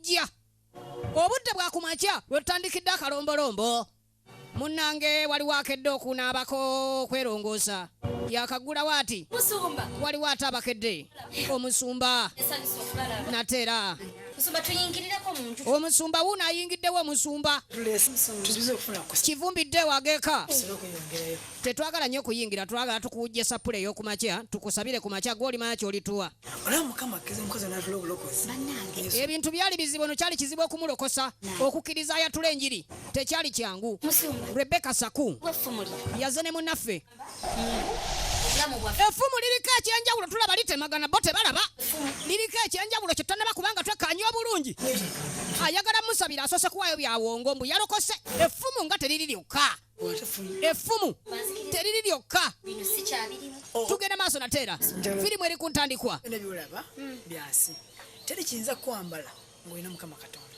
lujja obudde bwakumakya lwetutandikidde akalombolombo munnange waliwo akedde okunaabako kwerongoosa yakagulawo ati Musumba. waliwo ate abakedde omusumba nateera omusumba wuno ayingiddewo omusumba kivumbiddeewo ageeka tetwagala nnyo okuyingira twagala tukuwujja esapula ey'okumakya tukusabire ku makya gw'olimanya ky'olituwa ebintu byali bizibu ono kyali kizibu okumulokosa okukkiriza ayatula enjiri tekyali kyangu Rebecca Saku yaze ne munnaffe effumu liriko ekyenjawulo tulaba litemagana bo tebalaba liriko ekyenjawulo kyetannaba kubanga twekkaanya obulungi ayagala musabira asoose kuwaayo byawongo mbu yalokose effumu nga teriri lyokka effumu teriri lyokka tugenda maaso nateera firimu eri ku ntandikwa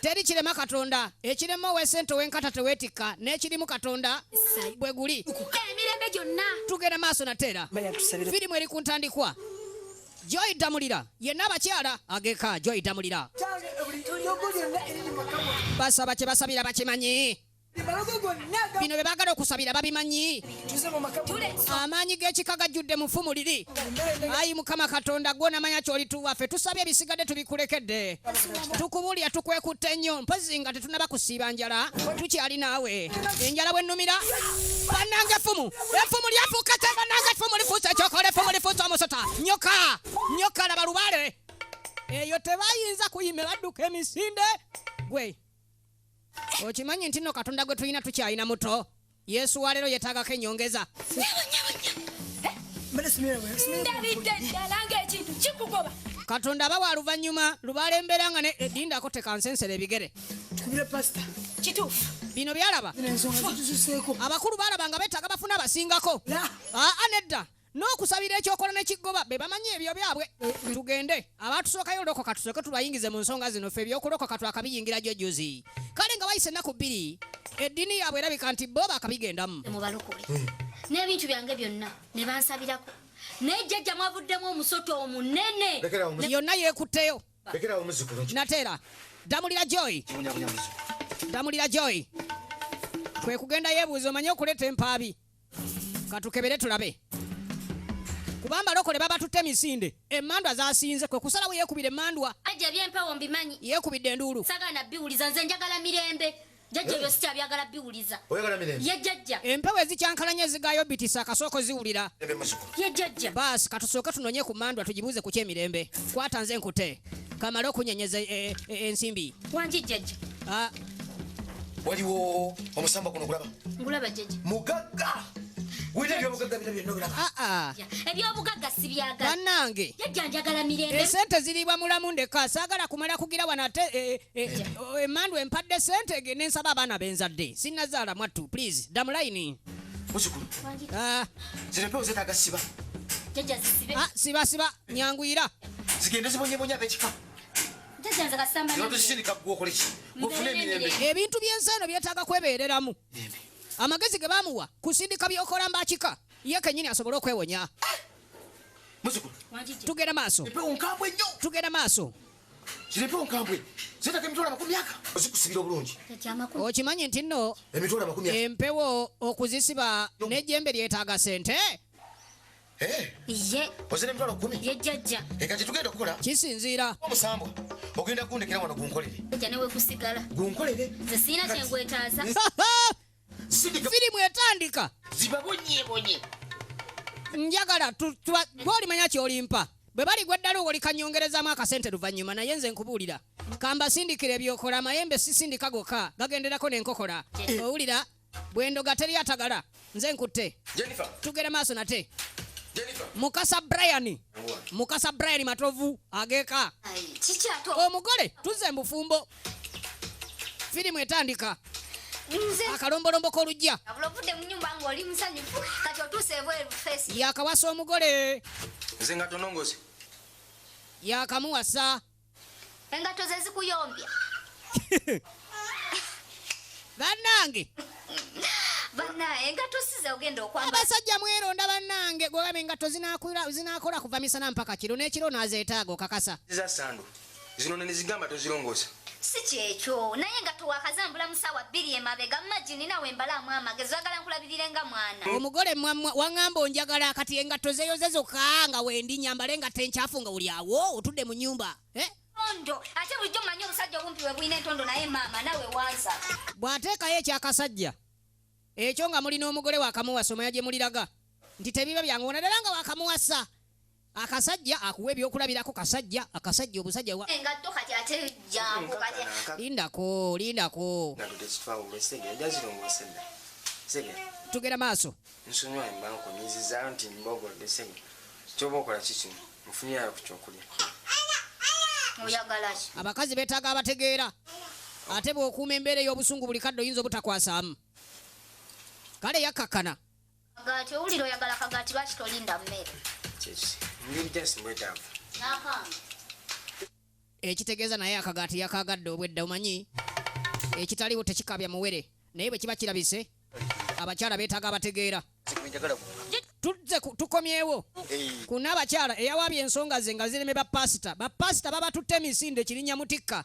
teri kirema katonda ekirema ow'esente ow'enkata teweetikka n'ekirimu katonda bwe guli emirembe gyonna tugenda maaso nateera firimu eri ku ntandikwa Joy Damulira yenna abakyala ageeka Joy Damulira basaba kye basabira bakimanyi bino bye baagala okusabira babimanyi amaanyi g'ekika gajjudde mu ffumu liri ayi mukama katonda gwe onamanya ky'olituwa ffe tusabye ebisigadde tubikulekedde tukubulya tukwekutte nnyo mpozi nga tetunaba kusiiba njala tukyali naawe enjala bw'ennumira bannange effumu lyafuuka kye bannange effumu lifuuse ekyokola effumu lifuuse omusota nyoka laba lubaale eyo tebayinza kuyime badduka emisinde gwe okimanyi nti nno katonda gwe tulina tukyalina muto yesu wa leero yeetaagako ennyongeza ndabidde ddala ng'ekintu kikugoba katonda abawa luvannyuma lubalembera nga lindako tekansensera ebigere kituufu bino byalaba abakulu baalaba nga beetaaga bafuna abasingako nedda n'okusabira ekyokola n'ekigoba be bamanyi ebyo byabwe tugende abaatusookayo olokoka tusooke tubayingize mu nsonga zino ffe ebyokulokoka twakabiyingira jjojjozi kale nga bayise ennaku bbiri eddiini yaabwe erabika nti bo baakabigendamu mubalokole n'ebintu byange byonna ne bansabirako naye jjajja mwavuddemu omusoto omunene yonna yeekutteyo nateera damulira joy kwe kugenda yeebuuza omanye okuleeta empaabi katukebere tulabe kubanga lokole baba tutte emisinde emmandwa zasinze kwe kusalawo yeekubira emmandwa ajja byempewo mbimanyi yeekubidde enduulu sagala biwuliza nze njagala mirembe jjajja byo sikyabyagala biwuliza ye jjajja empewo ezikyankalanya ezigaayo bitisa akasooko ziwulira ye jjajja baasi katusooke tunonye ku mmandwa tugibuuze ku kyemirembe kwata nze nkute kamale okunyenyeza ensimbi wangi jjajja waliwo omusamba guno gulaba ngulaba jjajja mugagga ebyobugagga sibyagala bannange jjajja njagala mirembe esente ziriibwa mulamu ndeka saagala kumala kugira wano ate emmandwa empadde sente ge nensaba abaana benzadde sinnazaala mwattu please damulayini muzukulu zirepewo zetaaga siba jjajja zisibe siba nyanguyira zigende zibonyebonya ab'ekika jjajja nze kasamba tuzisindika gwokoleki gwofuna emirembe ebintu by'ensi eno byetaaga kwebeereramu amagezi ge baamuwa kusindika byokola mbakika ye kennyini asobole okwewonya muzukulu tugenda maaso empewo nkambwe nnyo tugenda maaso zirepewo nkambwe zetaaga emitwalo 50 ozikusibira obulungi okimanyi nti nno emitwalo 50 empewo okuzisiba n'ejjembe lyetaaga sente ye ozina emitwalo 10 ye jjajja eka kyetugenda okukola kisinziira omusambwa ogenda kundekera wano gunkolere jjajja newe kusigala gunkolere nze siina kyengwetaaza firimu etandika zibabonyebonye njagala gwolimanya kyolimpa bwe bali gwe ddala owolikanyongerezaamu akasente luvannyuma naye nze nkubuulira kambasindikira ebyokola amayembe sisindika gokka gagenderako n'enkokola owulira bwendoga teri atagala nze nkutte tugere maaso nate mukasa brian matovu ageeka omugole tuzze mbufumbo firimu etandika akalombolombo k'olujja yakawasa omugole nze nga tonongoze yakamuwasa engato ze zikuyombya bannange engato size ogenda okwambala abasajja mweronda bannange gwegamba engato zinaakola kuva misana mpaka kiro n'ekiro n'azeetaaga okakasa zino nezigamba tozirongoosa si kyekyo naye nga towakazambula musawa 2 emabega majini nawe embalamu amagezi agala nkulabirire nga mwana omugole mwamwa wangamba onjagala kati engatto zeeyozezo kaanga wendi nyambale engatto enkyafu nga uli awo otudde mu nyumba ondo ate bulijjo manyi obusajja obumpi bwe bulina entondo naye maama nawe wansa bw'ateekayo ekyakasajja ekyo nga mulina omugole wakamuwasa omanya gye muliraga nti tebiba byange wona ddala nga wakamuwasa akasajja akuwa ebyokulabirako akasajja obusajja engatto kati ate jangu kati lindako tugera maaso nsonyiwa embanko nyizizayo nti mbogolde senge kyoba okola kiki nfunirayo ku kyokulya oyagala ki abakazi beetaaga abategeera ate bw'okuuma embeera ey'obusungu buli kadde oyinza obutakwasamu kale yakkakkana kagati owulira oyagala kagati lwaki tolinda mmere ngeri jasi mwetaavu ekitegeeza naye akagaati yakagadde obwedda omanyi ekitaliwo tekikabya muwere naye bwe kiba kirabise abakyala beetaaga abategeera tukomyewo kuna abakyala eyawaabye ensonga ze nga zireme bapasita baba tutte emisinde kirinnya mutikka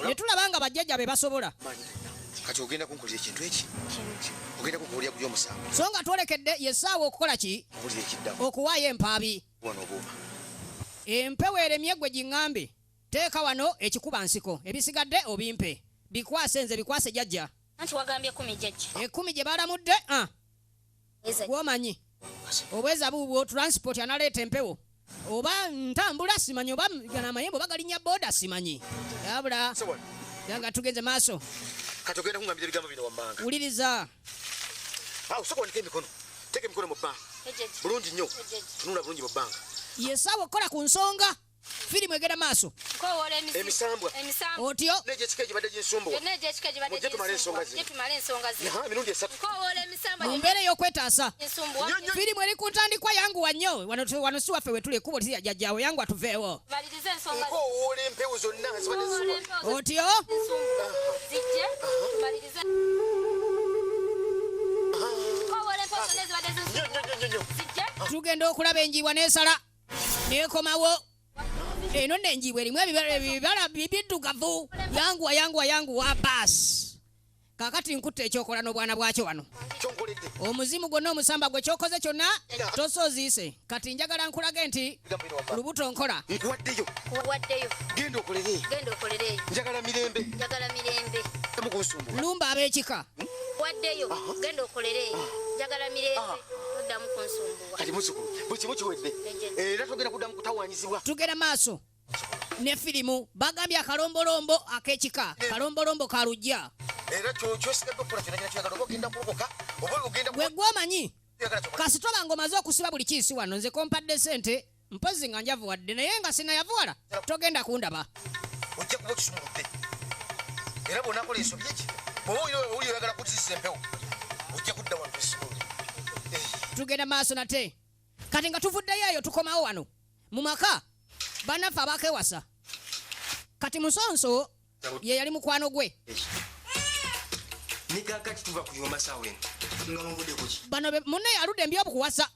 ne tulaba nga bajjajja be basobola kati ogenda kunkolera ekintu eki ogenda kukuwulira kuli omusango so nga twolekedde yessaawa okukola ki okuwaayo empaabi empewo eremye gwe giŋŋambe teeka wano ekikuba nsiko ebisigadde obimpe bikwase nze bikwase jjajja anti wagambye 10 jjajja 10 gye balamudde gwomanyi obweza buubwo transport analeeta empewo oba ntambula simanyi oba amayembo bagalinnya boda simanyi yabula nga tugenze maaso kati ogenda kuŋŋambira ebigambo bino wammanga wuliriza osoka wanika emikono teeka emikono mu bbanga bulungi nnyo tunula bulungi mu bbanga yesaawa okukola ku nsonga firimu egenda maaso emisambwa otyo n'egyekika egibadde ginsumbuwa mujje tumale ensonga zino emirundi 3 mu mbeera ey'okwetaasa firimu eri ku ntandikwa yanguwa nnyo wano si waffe wetuli ekkubo lisiyajjajjaawe yanguwa tuveewo nkowoola empewo zonna zibadde zisuwa otyo tugenda okulaba enjiibwa n'esala neekomawo eno nenjiibwa erimu ebibala biddugavu yanguwa baasi kakati nkutta ekyokola n'obwana bwakyo wano omuzimu gwonna omusamba gwe kyokoze kyonna tosooziise kati njagala nkulage nti lubuto nkola nkuwaddeyo genda okolere njagala mirembe lumba ab'ekika waddeyo genda okolere njagala mirembe oddamu kunsumbuwa kati musukulu bwe kimu kiwedde era togenda kuddamu kutawanyizibwa tugenda maaso ne firimu bagambye akalombolombo ak'ekika kalombolombo kalujja era kyosigadde okukola kyonna kyagala oba ogenda kulokoka oba ogenda gwe gw'omanyi kasitoba ng'omaze okusiba buli kiisi wano nze kompadde sente mpozi nga njavuwadde naye nga sinayavuwala togenda kundaba ojja kuba okisumuludde era bw'onakola ensobi eki bw'oba oli oyagala kutizisa empewo ojja kudda wano esumuludde tugenda maaso nate kati nga tuvuddeyo eyo tukomawo wano mu maka bannaffe abakewasa kati musonso ye yali mukwano gwe nikakati tuva kuyomba saawa eno nga muvudde kuki bano munne yaludde embi obukuwasa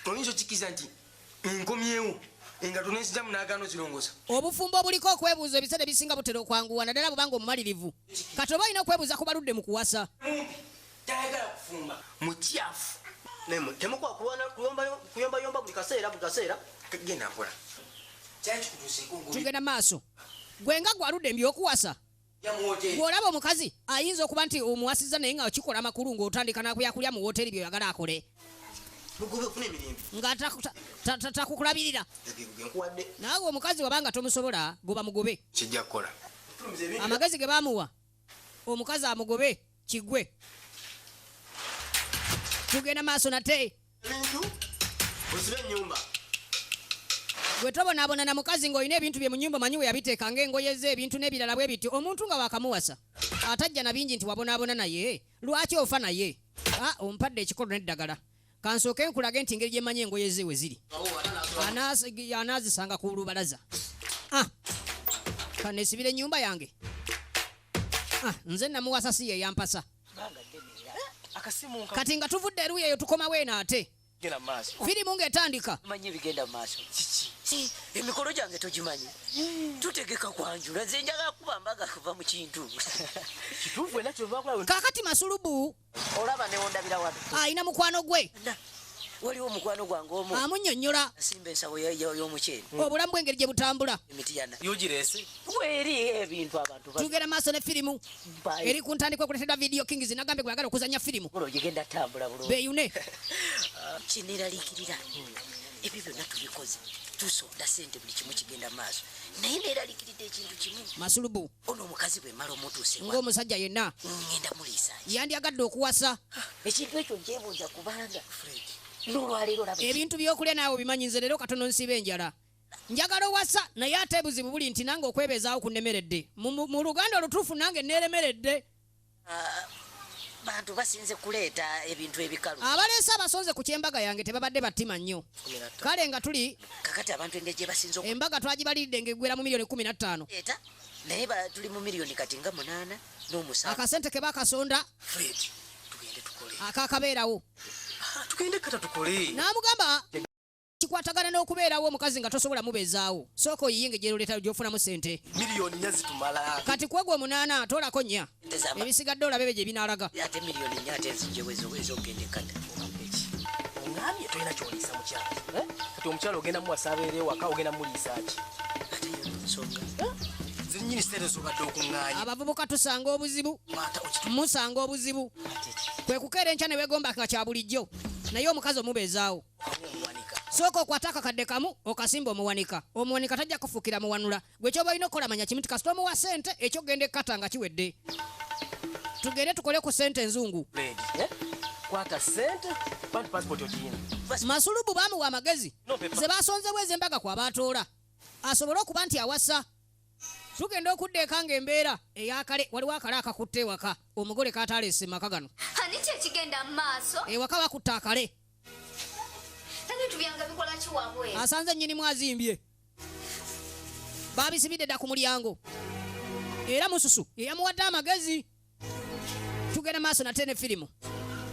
oyinza okikiza nti nkomyewo engato nensijamu n'agaano zirongosa obufumbo obuliko okwebuuza ebiseera ebisinga butera okwanguwa naddala bwobanga omumalirivu kati oba olina okwebuuza ku baludde mu kuwasa tayagala kufumba mukyafu temukwa kuyombayomba buli kaseera genda nkola kyaki kutuuseeko tugenda maaso gwe nga gwaludde embi okuwasa bw'olaba omukazi ayinza okuba nti omuwasiza naye nga okikola amakulu ng'otandika nakuyakulya mu woteeri byoyagala akole nga takukulabirira naawe omukazi wabanga tomusobola goba mugobe kijja kukola amagezi ge bamuwa omukazi amugobe kigwe tugenda maaso nate osibe ennyumba gwe tobonaabona na mukazi ng'olina ebintu bye mu nnyumba manyi we yabiteeka ng'engoye ze ebintu n'ebirala bwe bityo omuntu nga wakamuwasa atajja na bingi nti wabonaabona naye lwaki ofa naye ompadde ekikolo n'eddagala kansooke nkulage nti ngeri gye mmanyi engoye ze we ziri anaazisanga ku lubalaza kaneesibira ennyumba yange nze namuwasa si ye yampasa kati nga tuvudde eruuyo eyo tukomawo eno ate firimu ng'etandika manyi ebigenda mu maaso kiki emikolo gyange togimanyi tutegeka kwanjula nze njagala kuba mbaga kuva mu kintu kituufu era kyovakula kakati Masulubu olaba newondabira wano ayina mukwano gwe waliwo omukwano gwange omu amunnyonnyola asimba ensawo y'omuceere obulamu bw'engeri gye butambula emitiyana yogirese weri ebintu abantu tugenda maaso ne firimu eri ku ntandikwa okuleetedwa Video Kings nagambye gwagala okuzanya firimu genda tambula bulungi beeyune kineraliikirira ebyo byonna tubikoze tusonda sente buli kimu kigenda maaso naye neeraliikiridde ekintu kimu Masulubu ono omukazi bwe mala omutuusewa ng'omusajja yenna ngenda muliisa yandyagadde okuwasa ekintu ekyo njebuuza kubanga n'olwaleero laba ebintu by'okulya naawe bimanyi nze leero katono nsiba enjala njagala owasa naye ate ebuzibu buli nti nange okwebeezaawo kunnemeredde mu Luganda olutuufu nange neeremeredde bantu basinze kuleeta ebintu ebikalu abaleese abasonze ku kyembaga yange tebabadde battima nnyo kale nga tuli kakati abantu engeri gye basinze embaga twagibaliridde ng'eggwera mu miliyoni 15 okuleeta naye tuli mu miliyoni kati nga 8 n'omusanvu akasente ke baakasonda Fred tugende tukole akaakabeerawo tugende kata tukole n'amugamba kikwatagana n'okubeerawo omukazi nga tosobola mubeezaawo sooka oyiyinga gyeroleeta gy'ofunamu sente miliyoni 4 zitumala kati kwegwa 8 toolako 4 ebisigadde olabe gye binaalaga ate miliyoni 4 ate nzijewezo ogende kata ngambye tolina kyoliisa mukyalo kati omukyalo ogenda muwasa abeera ewaka ogenda muliisaaki ate nsonga zennyini sente zobadde okuŋŋaanya abavubuka tusanga obuzibu musanga obuzibu kwe kukeera enkya ne weegomba nga kya bulijjo naye omukazi omubeezaawo sooka okwata akakadde kamu okasimba omuwanika tajja kufuukira muwanula gwe kyoba olina okukola manya kimu ti kasita omuwa sente ekyo genda ekkata nga kiwedde tugende tukole ku sente enzungu kwata sente bantu passport ogiyina Masulubu baamuwa amagezi ze baasonzewo ez'embaga kw'abaatoola asobole okuba nti awasa tugenda okudda eka ng'embeera eyakale waliwo akale akakutte ewaka omugole kaataleese maka gano ani kyekigenda mu maaso ewaka bakutte akale ebintu byange bikola kiwabwe asanze nnyinimu azimbye baabisibidde dda ku mulyango era mususu yeyamuwadde amagezi tugenda maaso nate ne firimu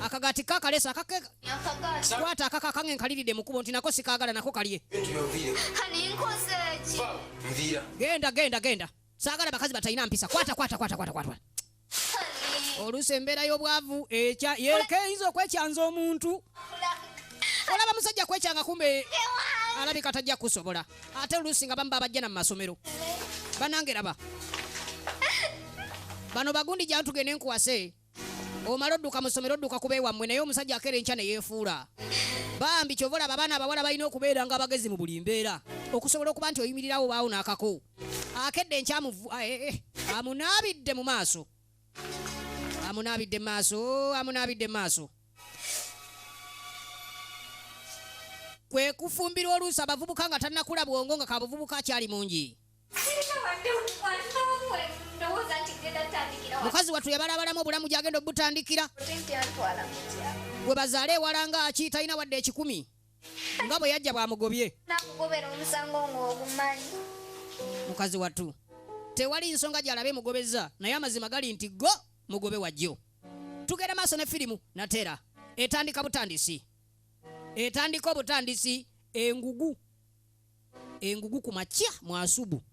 akagati kakalesa kwata akakakange nkaliridde mu kkubo nti nako sikaagala nako kalye ani nkoze ki genda saagala bakazi batalina mpisa kwata oluusi embeera y'obwavu yekeyinza okwekyanza omuntu olaba musajja kwekyanga kumbe alabika tajja kusobola ate oluusi nga bamu babajja na mu masomero banange raba bano bagundi gyantu tugende nkuwase omala odduka mu ssomero odduka kubeewammwe naye omusajja akeera enkya ne yeefuula bambi kyova olaba abaana abawala balina okubeera nga abagezi mu buli mbeera okusobola okuba nti oyimirirawo baawo n'akako akedde enkya amunaabidde mu maaso amunaabidde mu maaso kwe kufumbira oluusi abavubuka nga tannakula bwongo nga kabuvubuka akyali mungi mukazi wattu yabalabalamu obulamu gyagenda obutandikira bwe bazaale ewala nga aki talina wadde 10 nga bwe yajja bwamugobye mukazi wattu tewali nsonga gy'alabe mugobeza naye amazima gali nti go mugobe wajjo tugenda maaso ne firimu natera etandika obutandisi engugu ku makya mwasubu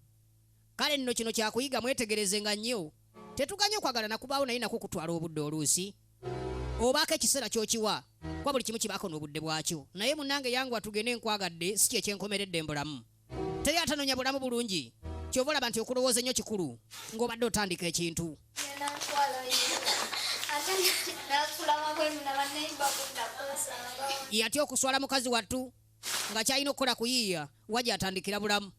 kale nno kino kyakuyiga mwetegerezenga nnyo tetuganye okwagala nakubaawo naye nako kutwala obudde oluusi obaako ekiseera ky'okiwa kwa buli kimu kibaako n'obudde bwakyo naye munnange yangu tugende nkwagadde si kyekyenkomeredde mbulamu teri atanoonya bulamu bulungi kyova olaba nti okulowooza ennyo kikulu ng'obadde otandika ekintu yatya okuswala mukazi wattu nga kyalina okukola kuyiiya wajja atandikira bulamu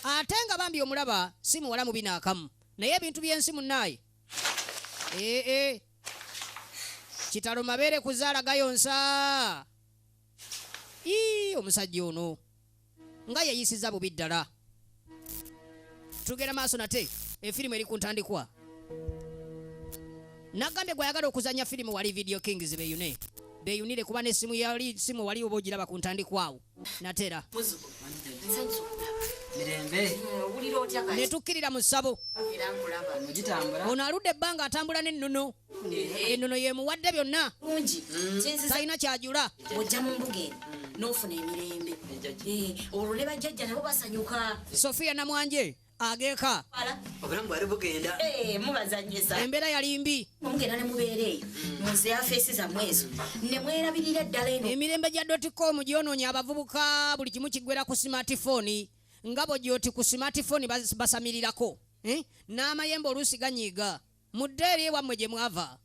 ate nga bambi omulaba si muwala mubi n'akamu naye ebintu by'ensi munnaaye kitalo mabeere kuzaala gayonsa omusajja ono nga yeyisiza bubi ddala tugenda maaso nate efirimu eri ku ntandikwa nagambye gwayagala okuzanya firimu wali Video Kings beeyunire kuba n'essimu wali oba ogiraba ku ntandikwawo natera netukkirira mu ssabo ono aludde ebbanga atambula n'ennono ennono yemuwadde byonna talina kyajula ojja mu mbuga eno n'ofuna emirembe olwo ne bajjajja nabo basanyuka. Sofia Namwanje ageeka obulamu bwali bugenda mubazanyisa embeera yali mbi mugenda ne mubeera eyo muze afeesi zammwe ezo ne mwerabirira ddala eno. emirembe gya .com gyonoonya abavubuka buli kimu kiggwera ku smartphone nga bwe gyoti ku smartphone basamirirako n'amayembe oluusi ganyiiga mudde eri ewammwe gye mwava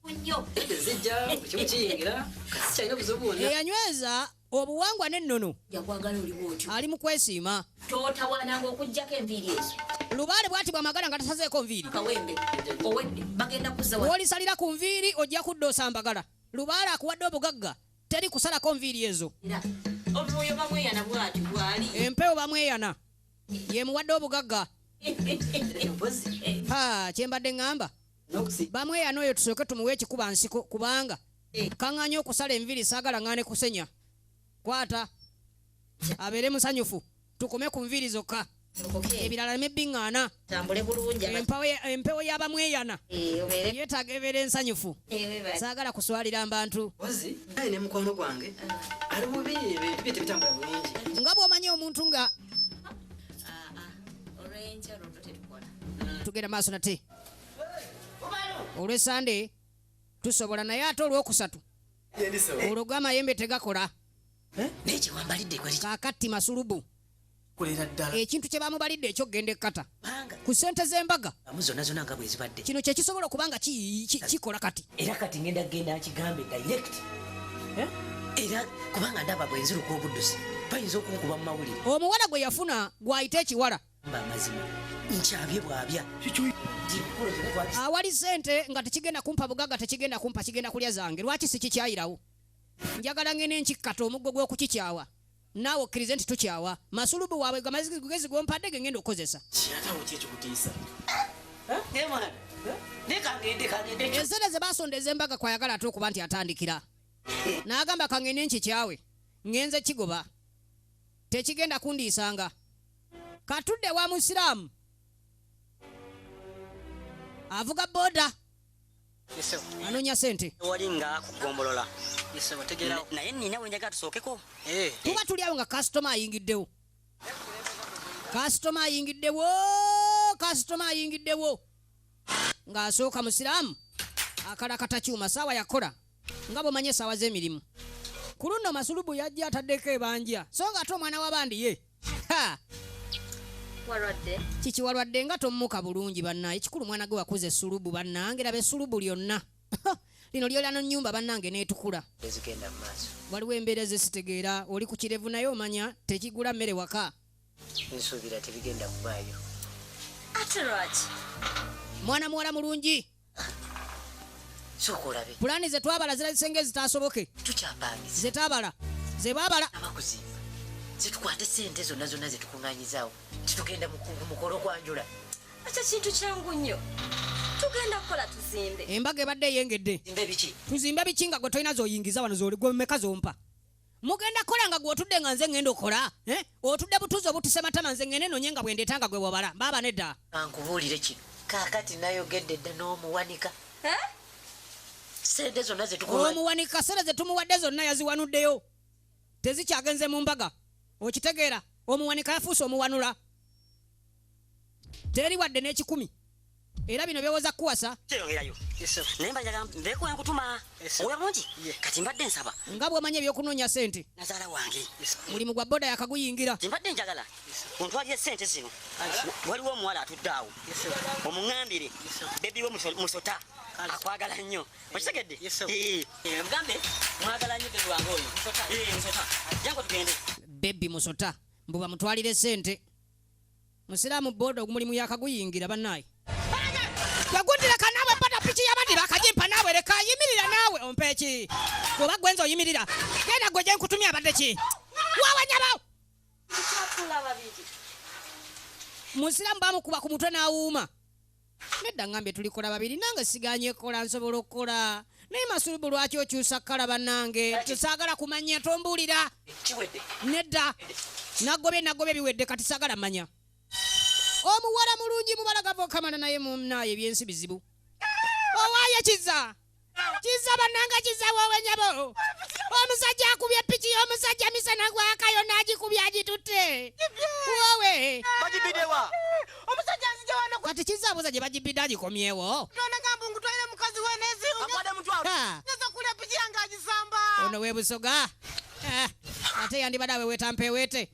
zijja buli kimu kiyingira kasi kyalina obuzibu bwonna. eyanyweza obuwangwa n'ennono yakwagala oliwo otyo ali mu kwesiima tootawaananga okugjako enviiri ezo lubaale bw'ati bwamagala nga tasazeeko nviiri kawembe owedde bagenda kuzza w'olisalira ku nviiri ojja kudda osambagala lubaale akuwadde obugagga teri kusalako nviiri ezo omwoyo bamweyana bwati bwali empewo bamweyana yemuwadde obugagga kyembadde ŋŋamba bamweyana oyo tusooke tumuwe ekikuba nsiko kubanga kaŋŋanya okusala enviiri saagala ŋŋaane kusenya kwata abeere musanyufu tukome ku nviiri zokka ebirala nebbiŋŋaana tambule bulungi empewo y'abamweyana yeetaaga ebeera ensanyufu saagala kuswalira mbantu ozi naye ne mukwano gwange ali mubi ebintu bye tebitambula bulungi nga bw'omanyi omuntu nga tugenda maaso nate olw'esande tusobola naye ate olwokusatu olwo g'amayembe tegakola naye kyewambalidde kakatti masulubu kulera ddala ekintu kye bamubalidde ekyo genda ekkata ku ssente z'embaga zonna zonna nga bwe zibadde kino kye kisobola okuba nga kikola kati era kati ngenda kigambe direct era kubanga ndaba bwe nziruka obuddusi bayinza okunkuba mu mawulire omuwala gwe yafuna gw'ayita ekiwala amazima nkyabye bwabya awali ssente nga tekigenda kumpa bugagga tekigenda kumpa kigenda kulya zange lwaki sikikyayirawo njagala ngene nkikkata omuggo gw'okukikyawa naawe okkirize nti tukyawa masulubu waabwe gamagezi gompadde ge ngenda okukozesa ensene ze basonda ez'embaga kwayagala ate okuba nti atandikira n'agamba kangende nkikyawe ngenze kigoba tekigenda kundiisanga katudde wa musiraamu avuga boda anoonya sente walinga kugombolola naye nina wenjaga tusookeko tuba tuli awo nga kasitoma ayingiddewo ng'asooka musiraamu akala katakyuma saawa yakola nga bw'omanye essaawa z'emirimu ku luno masulubu yajja ataddeko ebanja so nga ate omwana w'abandi ye kikiwalwadde nga tommuka bulungi bannaye ekikulu mwana gwe wakuza essulubu bannange raba essulubu lyonna lino lyolano nnyumba bannange neetukula waliwo embeera zesitegeera oli ku kirevu naye omanya tekigula mmere waka nsuubira tebigenda kubaayo ate lwaki mwana muwala mulungi sooka olabe pulaani ze twabala zirabisenge ezitaasoboke tukyapangiza zetabala ze baabala abakuzimba zitukwate sente zonna zonna zetukuŋŋanyizaawo titugenda mukolo gwanjula ekyo kintu kyangu nnyo tugenda kukola tuzimbe embaga ebadde eyengedde zimbe biki tuzimbe biki nga gwe tolina zoyingiza wano gwemeka zompa mugenda kola nga gweotudde nga nze ngenda okola otudde butuzi obutuse matama nze ngende nonye nga bwendeetanga gwe wabala baaba nedda ankubuulire kino kaakati nayogedde dda n'omuwanika sente zonna omuwanika sente zetumuwadde zonna yaziwanuddeyo tezikyagenze mu mbaga okitegeera omuwanika yafuuse omuwanula teri wadde n'ekikumi era bino byowoza kuwasa kyeyongerayo naye mbanjaga mbeeko enkutuma oya bulungi kati mbadde nsaba nga bw'omanya ebyokunoonya sente nazaala wange mulimu gwa boda yakaguyingira timbadde njagala ontwalire sente zino waliwo omuwala atudde awo omuŋŋambire bebiwe musota akwagala nnyo okitegedde mugambe mwagala nnyo bebi wange oyo musota jangu tugende bebi musota mbuba mutwalire sente musiraamu boda omulimu yakaguyingira bannaaye yagundireka naawe pata piki yabandi bakagimpa naawe leka yimirira naawe ompe ki kuba gwenza oyimirira genda gwe gye nkutumya abadde ki wawanyabo musiraamu bamukuba ku mutwe n'awuuma nedda ngambye tulikola babiri nange siganye kola nsobola okukola naye masulubu lwaki okyusa kkala bannange tusaagala kumanya tombuulira nedda nagobye biwedde kati saagala manya omuwala mulungi mubalagavo kamana naye munaye ebyensi bizibu owaaye kiza bannanga kiza wowe nyabo Omusajja akubye piki y'omusajja misana gwakayo n'agikubye agitutte. Wowe. Bagibidewa. Omusajja nzija wano. Kati kizaabuza gye bagibidde agikomyewo. Tona gambo ngutwalire mukazi we n'ezi. Akwade mutwalo. Neza kulya piki yange agisamba. Ono we Busoga. Ate yandibadde awe wetampeewete.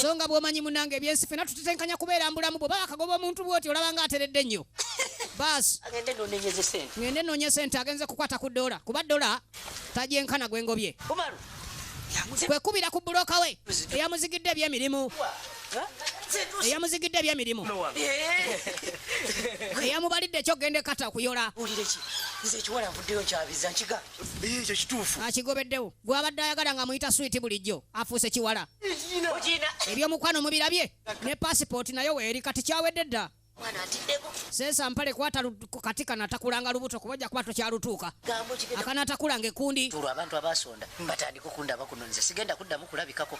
Songa bw'omanyi munange ebyensi ffenna tutetenkanya kubeera mbulamu bwe baba akagoba omuntu bw'oti olaba nga ateredde nnyo. Baasi ngende noonye sente agenze kukwata ku dola kuba dola tajenkana gwe ngobye. Kwekubira ku buloka we eyamuzigidde ebyemirimu. Eyamuzigidde ebyemirimu. Eyamubalidde ekyogende kata okuyola. Nze ekiwala nvuddeyo nkyabiza nkiga. Ekyo kituufu. Akigobeddewo gw'abadde ayagala nga muyita switi bulijjo afuuse kiwala. Ebyomukwano mubirabye ne paasipooti nayo weeri kati kyawedde dda. Sesa mpale kwata kati kana takulanga lubuto kubajja kuba tokyalutuuka. Akana takulanga ekundi. Abantu abasonda batandika okundaba kuno nze sigenda kuddamu kulabikako.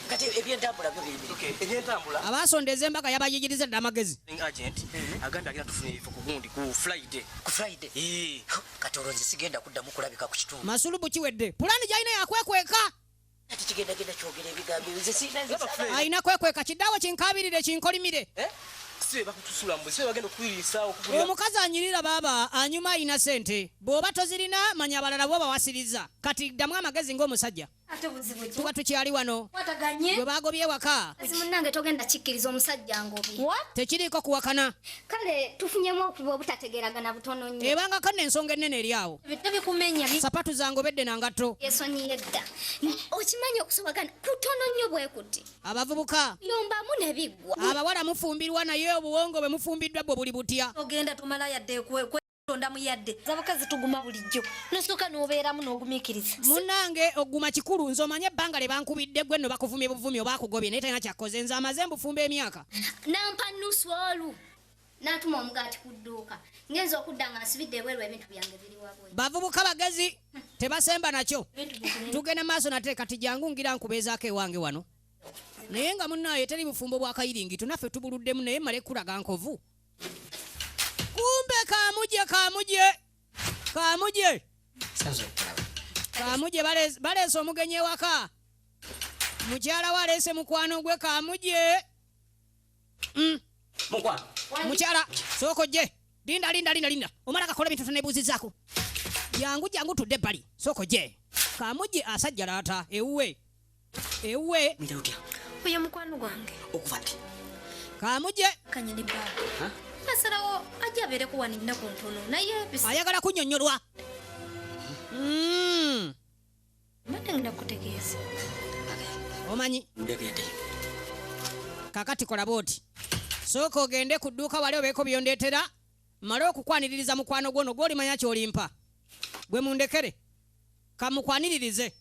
Kati ebyentambula byo biyimiri. Ebyentambula. Abasonda ez'embaga yabayigiriza dda amagezi. Agent aganda agenda tufune ifo ku gundi ku Friday. Ku Friday. Kati olwo nze sigenda kuddamu kulabika ku kitundu. Masulubu kiwedde. Pulani gy'alina yakwekweka. Kati kigenda kyogera ebigambo nze sina nze. Alina kwekweka kiddaawo kinkaabirire kinkolimire. Sibe bakutusula mbu sibe bagenda okuyiisa okugula. Omukazi anyirira baaba anyuma alina sente. Bw'oba tozirina manya abalala bw'oba wasiriza. Kati ddamu amagezi ng'omusajja. Ate buzibu ki? Tuba tukyali wano. Wataganye? Gwe baagobye waka. Munange togenda kikkiriza omusajja ngobye. Tekiriiko kuwakana. Kale tufunyemu okuba obutategeeragana butono nnyo. Ebangako n'ensonga ennene eri awo. Tebikumenya. Sapatu zangobedde nangatto. Yesonyiye dda. Okimanyi okusobagana kutono nnyo bwe kuti. Abavubuka. Yombamu ne biggwa. Abawala mufumbirwa naye obuwongo bwe mufumbiddwa bwe buli butya. Ogenda tumala yadde kwetonda mu yadde. Abakazi tuguma bulijjo. Nosooka n'obeeramu n'ogumiikiriza. Munnange oguma kikulu nze omanye ebbanga lye bankubidde gwe nno bakuvumye buvumi oba akugobye naye talina kyakkoze nze amaze mbufumba emyaka. Nampa nusu olu. N'atuma omugaati ku dduuka. Ngenza okudda nga nsibidde ebweru ebintu byange biri wabwe. Bavubuka bagezi tebasemba nakyo. Tugenda maaso nate kati jangu ngira nkubeezaako ewange wano. Naye nga munnaye teri bufumbo bwa kayiringitu naffe tubuluddemu naye mmale kulaga nkovu. Kumbe Kamuje baleese omugenyi ewaka. Mukyala we aleese mukwano gwe Kamuje. Mukwano. Mukyala sooka ojje. Linda. Omala kakola bintu tuneebuuzizaako. Jangu tudde ebbali. Sooka ojje. Kamuje asajja laata ewuwe. Mbira otya? Oyo mukwano gwange. Okuva ddi? Kamuje. Kanyini baba. Nasalawo ajja abeereko wano ennaku ntono naye ayagala kunnyonnyolwa. mbadde ngenda kutegeeza. Omanyi Ndegedde. kakati kola booti. Sooka ogende ku dduuka wali obeeko byondeetera male okukwaniririza mukwano gwono gw'olimanya ky'olimpa. Gwe mundekere kamukwaniririze.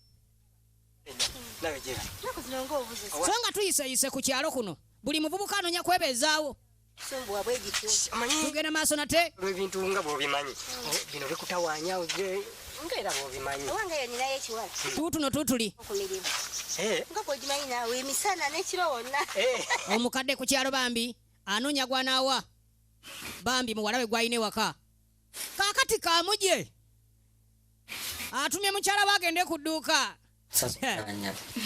So nga tuyiseyise ku kyalo kuno buli muvubuka anoonya kwebeezaawo. Tugenda maaso nate. Ebintu nga bw'obimanyi. Bino bikutawaanya ngaera bw'obimanyi. Owange yoninayo ekiwala. Tuutuno tuutuli. Okumirimu. Nga bw'ogimanyi naawe emisana n'ekiro wonna. Omukadde ku kyalo Bambi anoonya gwanaawa. Bambi muwala we gw'alina ewaka. Kaakati Kamuje atumye mukyala we agende ku dduuka.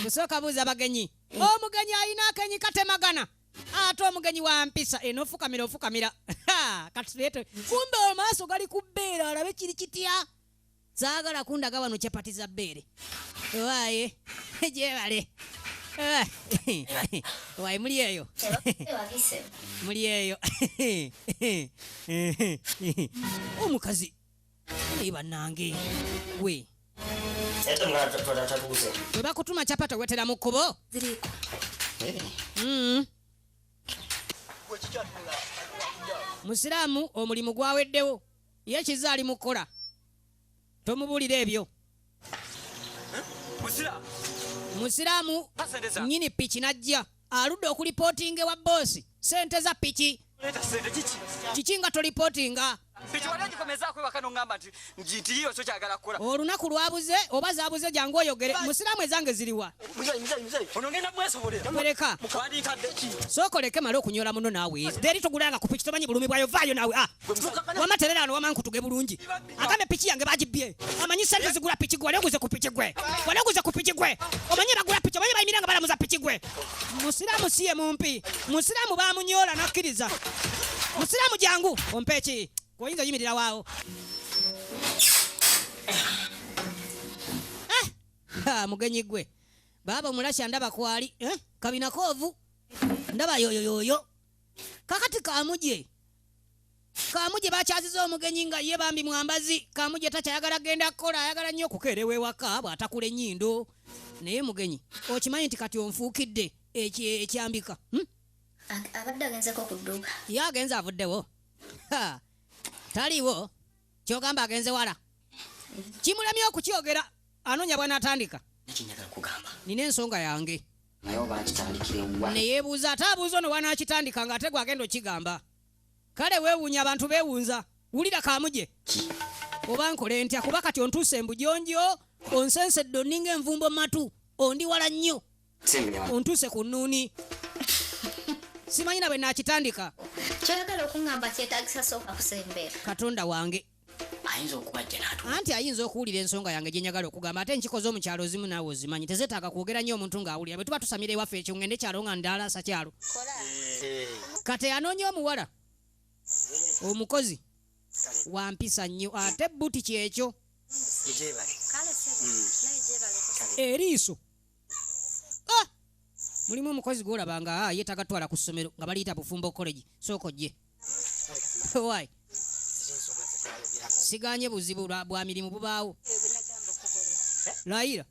Busooka buuza abagenyi. Omugenyi alina akenyi katemagana. Ate omugenyi wa mpisa ofukamira. Katuleete kumbe amaaso gali ku bbeere alabe kiri kitya. Zaagala kundaga wano kyapati za bbeere. Waaye gyebale. Waaye muli eyo. Muli eyo. Omukazi naye bannange we bwe bakutuma kyapati wetera mu kkubo. Ziriiko. Musiraamu omulimu gwaweddewo ye kizaali mukola tomubuulira ebyo. Musiraamu nnyini piki najja aludde okulipootinga ewa boosi sente za piki. Kiki nga tolipootinga Piki wali agikomeza kwewaka n'ongamba nti iyo so kyagala kukola. Olunaku lwabuze oba zaabuze jangu oyogere. Musiraamu ezange ziriwa. Muzayi. Ono ngenda mwesobolera. Pereka. Mukwandikadde ki? Sokoleke mala okunyola muno naawe. Deri tugulanga ku piki tomanyi bulumi bwayo vaayo naawe. Wamaterera ano wamanyi kutuge bulungi. Akambe piki yange bagibye. Amanyi sente zigula piki gwe. Waleguze ku piki gwe. Omanyi bagula piki. Omanyi bayimiranga balamuza piki gwe. Musiraamu siye mumpi. Musiraamu baamunyola nakkiriza. Musiraamu jangu ompe ki? Oyinza yimirira waawo. Mugenyi gwe. Baba omulashi ndaba kwali. Kabina kovu. Ndaba yoyoyoyo. Kakati Kamuje. Kamuje bakyaziza omugenyi nga ye bambi mwambazi. Kamuje takyayagala genda kukola, ayagala nnyo kukeerewa ewaka bw'atakula ennyindo. Naye mugenyi, okimanyi nti kati onfuukidde ekyambika. Abadde agenzeko ku dduuka. Ye agenze avuddewo. Taliwo. Kyogamba agenze wala. Kimulemye okukyogera anoonya bw'anaatandika. Nekinyagala kugamba. Nina ensonga yange. Naye oba kitandikire wa. Ne yeebuuza ate abuuza ono wanaakitandika ng'ate gwagenda okigamba. Kale weewuunya abantu beewunza. Wulira Kamuje. Oba nkole ntya kuba kati ontuuse embujonjo, onsensedde onninga envumbo mu matu, ondi wala nnyo. Ontuuse ku nnuuni. Simanyi na bwe naakitandika. Kyoyagala okuŋŋamba kyetaagisa sooka kusembeera. Katonda wange. Ayinza okubajja n'atu. Anti ayinza okuwulira ensonga yange gye njagala okugamba ate nkikoze omukyalo ozimu naawe ozimanyi tezeetaaga kwogera nnyo omuntu ng'awulira bwe tuba tusamira ewaffe ekyo ngende kyalo nga ndaalasa kyalo. Kati anoonya omuwala omukozi wampisa nnyo ate buti kyekyo eriiso. Mulimu omukozi gw'olaba nga ye tagatwala ku ssomero nga baliyita Bufumbo College sooka ojje. Why? Siganye buzibu bwa mirimu bubaawo. Laira.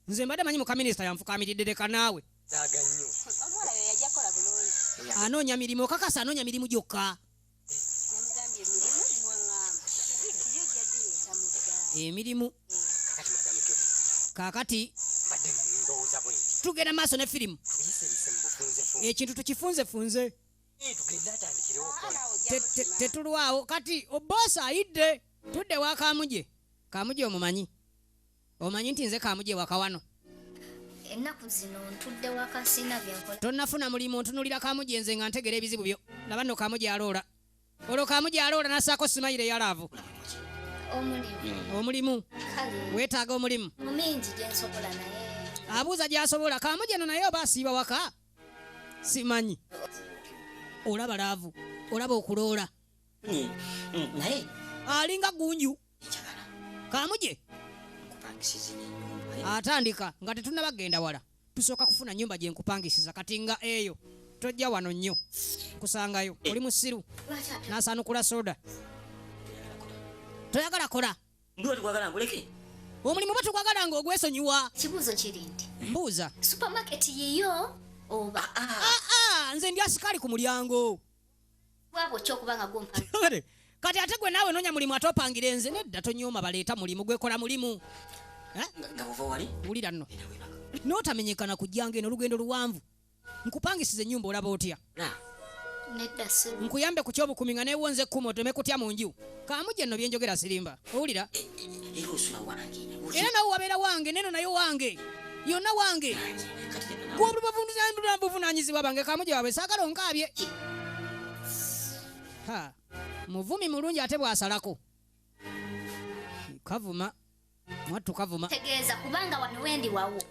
Nze mbadde manyi mukaminista yanfukaamiridde leka naawe. Anoonya mirimu okakasa anoonya mirimu gyokka. Emirimu. Kaakati tugenda maaso ne firimu. Ekintu tukifunzefunze. Tetulwawo kati obosa ayidde tudde wa Kamuje. Kamuje omumanyi. Omanyi nti nze Kamuje waka wano. Ennaku zino ntudde waka sina byenkola. Tonnafuna mulimu ntunulira Kamuje nze nga ntegera ebizibu byo. Laba nno Kamuje aloola. Olwo Kamuje aloola n'assaako simayire yalaavu. Omulimu. Weetaaga omulimu. Mumingi gye nsobola naye. Abuuza gy'asobola. Kamuje no naye oba asiiba waka. Simanyi. Olaba laavu. Olaba okuloola. Naye alinga gunju. Kamuje. Atandika nga tetunnabagenda wala. Tusooka kufuna nnyumba gye nkupangisiza kati nga eyo. Tojja wano nnyo. Kusangayo. Oli musiru. N'asaanukula soda. Toyagala kola. Ndiwo tukwagala nguleke. Omulimu bwe tukwagala ng'ogwesonyiwa. Kibuuzo kiri nti. Mbuuza. Supermarket yiyo oba. Nze ndi asikaali ku mulyango. Bwabwo kyokuba nga gumpa. Kati ate gwe naawe noonya mulimu atopangira nze nedda tonyooma baleeta mulimu gwekola mulimu. Nga buva wali? Wulira nno. N'otamenyekana kujjanga eno olugendo luwanvu. Nkupangisiza ennyumba olaba otya? Nedda si. Nkuyambe ku ky'obukumi nga neewonze ekkumu oteme kutya mu nju. Kamuje nno bye njogera sirimba. Owulira? Era osula wange. Era nawe wabeera wange neno nayo wange. Yonna wange. Buvunaanyizibwa bange Kamuje waabwe saagala onkaabye. Muvumi mulungi ate bw'asalako. Kavuma. Mwattu kavuma. Tegeeza kubanga wano wendi wawo.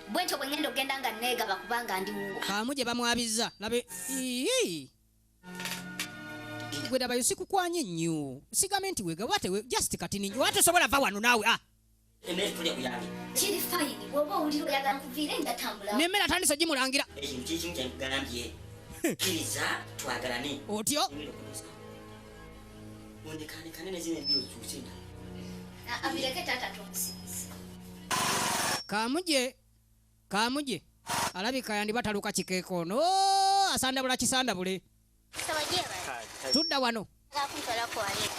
Bwentyo bwe ngenda ogenda nga neegaba kubanga ndi wuwo. Kamuje bamwabizza. Labe. Gwe dabayo sikukwanye nnyo. Sigambe nti weega watewe just kati ninyo. Watosobola va wano naawe. Emmere tulya kuyange. Kiri fayini bw'oba owulira oyagala nkuviire ngatambula. N'emmere atandise ogimulangila. Ekintu kikimu kye nkugambye. Kkiriza twagalane. Otyo? Ondekaanekane ne zino embiro zuusinda. Abireke taata tomusibiza. Kamuje. Alabika yandiba taluka kikeekoono. Asandabula kisandabule. Tudda wano.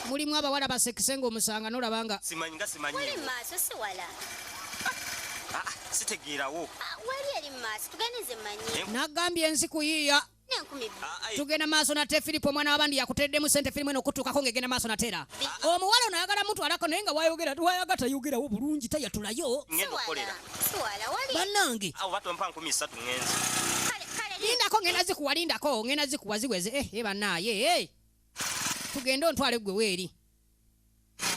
Mulimu abawala basekise ng'omusanga n'olabanga. Simanyi nga simanyi. Wali maaso si wala. Sitegeerawo. Wali eri maaso tuganize manyi. Naggambye ensi kuyiiya. tugenda maaso nate Filipo mwana wabandi yakuteddemu sente firimu eno okutuukako ng'egenda maaso natera omuwala ono ayagala muntu alako naye nga wayagata yogerawo bulungi tayatulayo bannange lindako ngenda zikuwa ziweze bannaaye tugende ontwale gwe weeri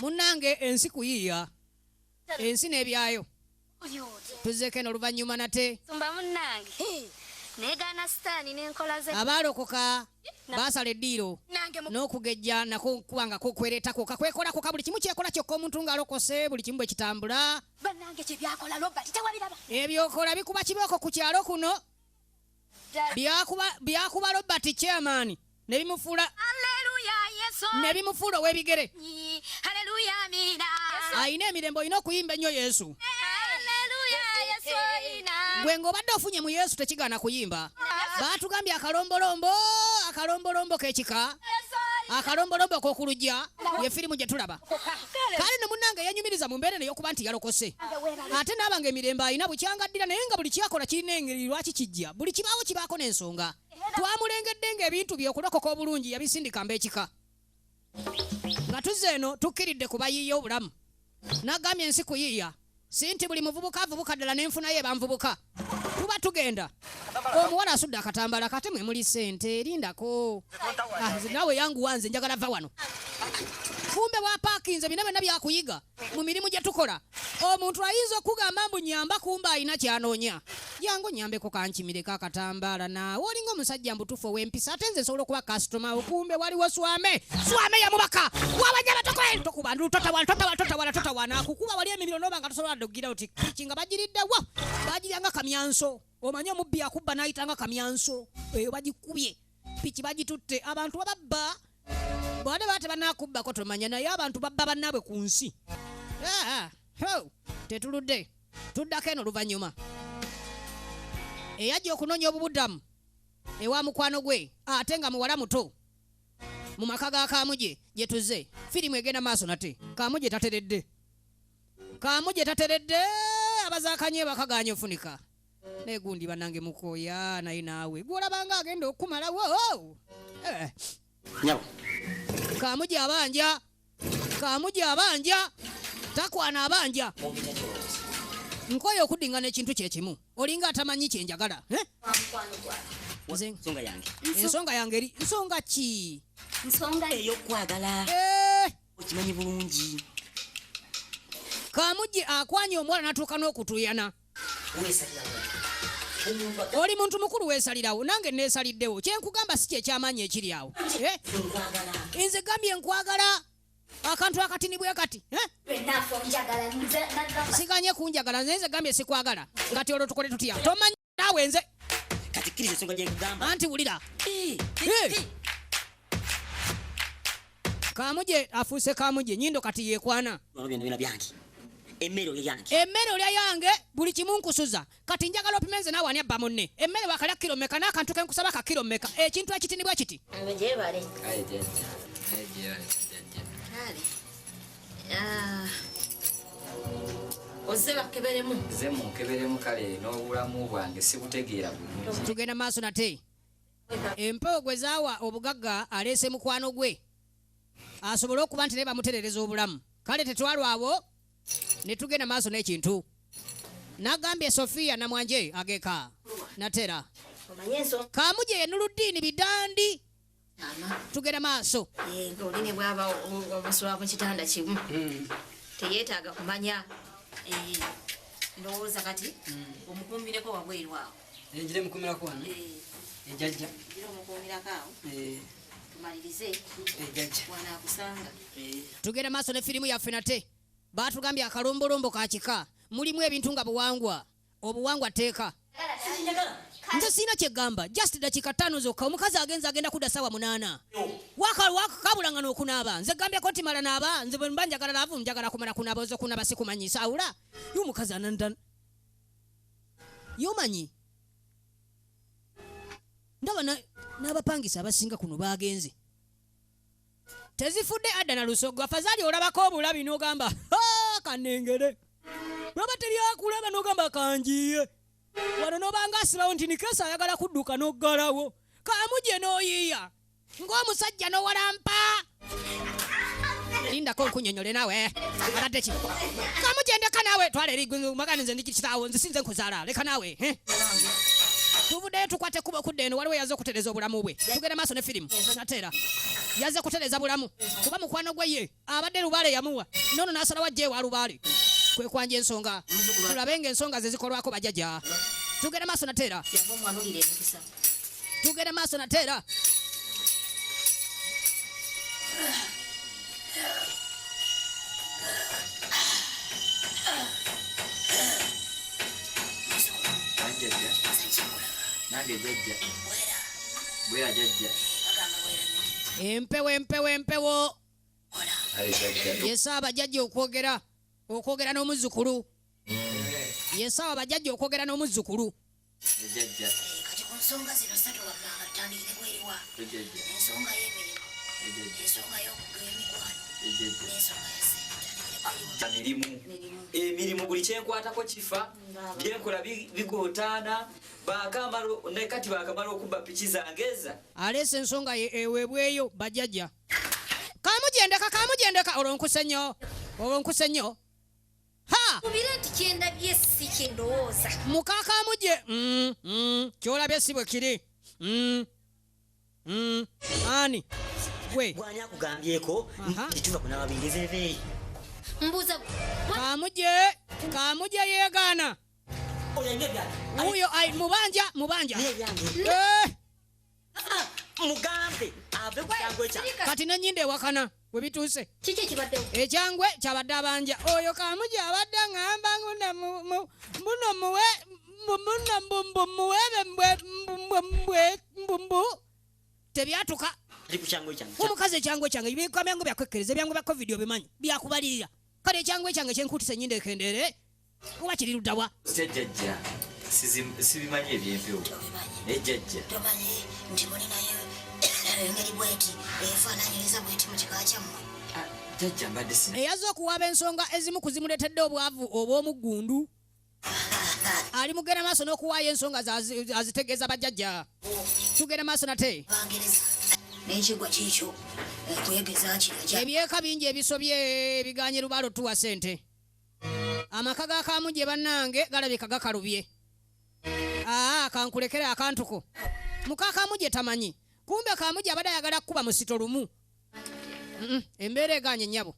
munnange ensi kuyiiya ensi n'ebyayo tuzzeeko eno oluvannyuma nate negana sitaani n'enkola ze abaalokoka baasala eddiiro n'okugejja nako kubangako kwereetako kakwekolako ka buli kimu kyekola kyokka omuntu ng'alokose buli kimu bwe kitambula bannange kye byakola Robert tewabiraba ebyokola bikuba kibooko ku kyalo kuno byakuba Robert chairman ne bimufuula ow'ebigere ayina emirembe olina okuyimba ennyo Yesu gwe ng'obadde ofunye mu Yesu tekigaana kuyimba baatugambye akalombolombo k'ekika akalombolombo k'okulujja ye firimu gye tulaba kale ne munnange yanyumiriza mu mbeera ey'okuba nti yalokose ate n'abanga emirembe alina bukyangaddira naye nga buli kyakola kirina engeri lwaki kijja buli kibaawo kibaako n'ensonga twamulengedde ng'ebintu bye okulokoka obulungi yabisindika mb'ekika nga tuzze eno tukkiridde ku bayiiya obulamu n'agambye ensi kuyiiya si nti buli muvubuka avubuka ddala n'enfuna ye banvubuka tuba tugenda omuwala asudde akatambaala kate mwe muli ssente erindako naawe yanguwa nze njagala va wano kumbe bwapaakinze bina byonna byakuyiga mu mirimu gye tukola omuntu ayinza okugamba mbu nyamba kumba ayina kyanoonya jangu nyambeko kankimireko akatambaala naawe olinga omusajja mbutufu ow'empisa ate nze nsobola okuba kasitoma okumbe waliwo swame yamubaka wabanyabatokoentokuba totawala kukuba wali emimiro noba nga tosobola doggira oti kiki nga bagiriddewa bagiryanga kamyanso omanye omubbi akubba n'ayitanga kamyanso eyo bagikubye piki bagitutte abantu bababba bwade bate banakubbako tomanya naye abantu babba bannaabwe ku nsi tetuludde tuddako eno oluvannyuma eyajja okunoonya obubuddamu ewa mukwano gwe ate nga muwala muto mu maka ga Kaamuje gye tuzze firimu egenda maaso nate Kaamuje tateredde abazaakanye bakaganya ofunika negundi bannange mukooya naye naawe gwolabanga agenda okumalawo Kaamuje abanja takwana abanja nkoye okuddingana ekintu kyekimu olinga atamanyi kyenjagala ensonga yange eri nsonga ki ey'okwagala okimanyi bulungi Kaamuje akwanya omuwala n'atuuka n'okutuyana oli muntu mukulu weesalirawo nange neesaliddewo kyenkugamba si kyekyamaanyi ekiri awo nze gambye nkwagala akantu akatini bwe kati siganye kunjagala nze gambye sikwagala ngati olwo tukole tutya tomanyi naawe nze kati kkiriza ensonga gye nkugamba anti wulira Kaamuje afuuse Kaamuje nyindo kati yeekwana byonna byange emmere olya yange buli kimu nkusuza kati njagala opime nze naawe ani abba munne emmere wakalya kiro mmeka n'akantu ke nkusaba ka kiro mmeka ekintu ekitini bwe kiti ozze bakeberemu nze munkeberemu kale n'obulamu bwange sibutegeera bulungi tugenda maaso nate empewo gwe zaawa obugagga aleese mukwano gwe asobole okuba nti naye bamuterereza obulamu kale tetwalwabo ne tugenda maaso n'ekintu nagambye Sofiya namwanje ageka natera Kaamuje ye Nuruddiini bidandi tugenda maaso ng'oline bwaba omusula ku kitanda kimu teyeetaaga kumanya ndowooza kati omukuumireko wabweru awo engire mukuumirako wano ejjajja omukuumirako awo tumalirize ejjajja wanaakusanga tugenda maaso ne firimu yaffe nate baatugambye akalombolombo ka kika mulimu ebintu nga obuwangwa tteeka nze siina kyegamba just dakika 5 zokka omukazi agenda kudda ssaawa 8 wakakabulanga n'okunaaba nze gambyeko nti mala naaba nze bwe mba njagala laavu njagala kumala kunaaba oze kunaaba sikumanyisa awula y'omukazi anandana y'omanyi ndaba n'abapangisa abasinga kuno bagenze tezifudde adda na lusogo afazaali olabako obulabi n'ogamba kanengere lwaba teryakulaba n'ogamba kanjiye wano n'obanga asibawo nti nikesa ayagala kudduka n'oggalawo Kaamuje n'oyiiya ng'omusajja n'owalampa. Lindako nkunyonyole naawe abadde ki Kaamuje ndeka naawe twala eri magani nze ndikitaawo nze sinze nkuzaala leka naawe tuvuddeyo tukwate kuba okudda eno waliwo yaze okutereza obulamu bwe tugenda maaso ne firimu nateera yaze kutereza bulamu kuba mukwano gwe ye abadde lubaale yamuwa nono n'asalawo ajja ewa lubaale kwe kwanja ensonga tulabenga ensonga ze zikolwako bajjajja tugenda maaso nateera tugenda maaso nateera empewo yesaba jajja okwogera n'omuzzukulu yesaba bajjajja okwogera n'omuzzukulu kati ku nsonga zino satu wagamba tutandikire kweriwa ensonga y'emirimu ensonga y'okugula emikwano n'ensonga emirimu buli kyenkwatako kifa byenkola bigootaana kati bakamala okubba piki zangeeza aleese ensonga eweebweyo bajjajja kaamujendeka olwonkuse nnyo mubire nti kyendabye si kyendowooza mukakamuje kyolabye si bwe kiri ani gwe gwani akugambyeko tituva kunababingiza ebeeyi mbuuza kaamuje yeegaana uyo mubanja mugambe ave ku kyangwe kyange kati nenyinda ewakana we bituuse kiki ekibaddewo ekyangwe kyabadde abanja oyo kaamuje abadde aŋŋamba muno muwe tebyatuka omukazi ekyangwe kyange bikambyangu byakwekkereza ebyangu bya covid obimanyi byakubalirira kale ekyangwe kyange kyenkutisa ennyinda ekendere oba kiri luddawa jjajja sibimanyi ebyempewo ejjajja tomanyi nti mulinayo engeri bweti efaananyiriza bweti mu kika kyammwe jjajja mbadde sina eyaza okuwaaba ensonga ezimu kuzimuleetedde obwavu obw'omuggundu ali mugenda maaso n'okuwaayo ensonga azitegeeza bajjajja tugenda maaso nate n'ekigwa kiikyo kuyegeza kiraja ebyeka bingi ebisobye biganye lubaalo tuwa sente amaka ga Kaamuje bannange galabika gakalubye kankulekere akantuko muka Kaamuje tamanyi kumbe Kaamuje abadde ayagala kuba mu sito lumu embeera eganye nnyabo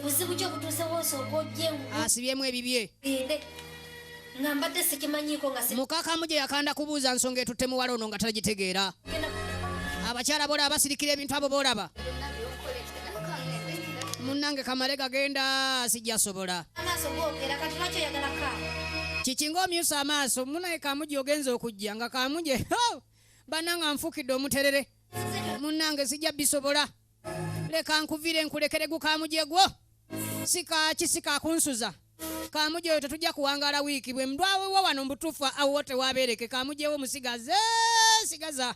buzibu ki obutuuse woosooka ojjewu asibyemu ebibye nga mbadde sikimanyiiko nga muka Kaamuje yakanda kubuuza nsonga etutte muwala ono nga tagitegeera abakyala bola abasirikira ebintu abo boolaba munnange kamale gagenda sijjasobola amaaso googera kati lwaki oyagala kaa kiki ng'omyusa amaaso munaye Kaamuje ogenza okujja nga Kaamuje bannange anfuukidde omuterere munnange sijja bisobola leka nkuvire nkulekere gu Kaamuje gwo sikakunsuza Kaamuje oyo tetujja kuwangaala wiiki bwe ndwawewo wano mbutuufu awo tewabeereke Kaamuje wo musigaze sigaza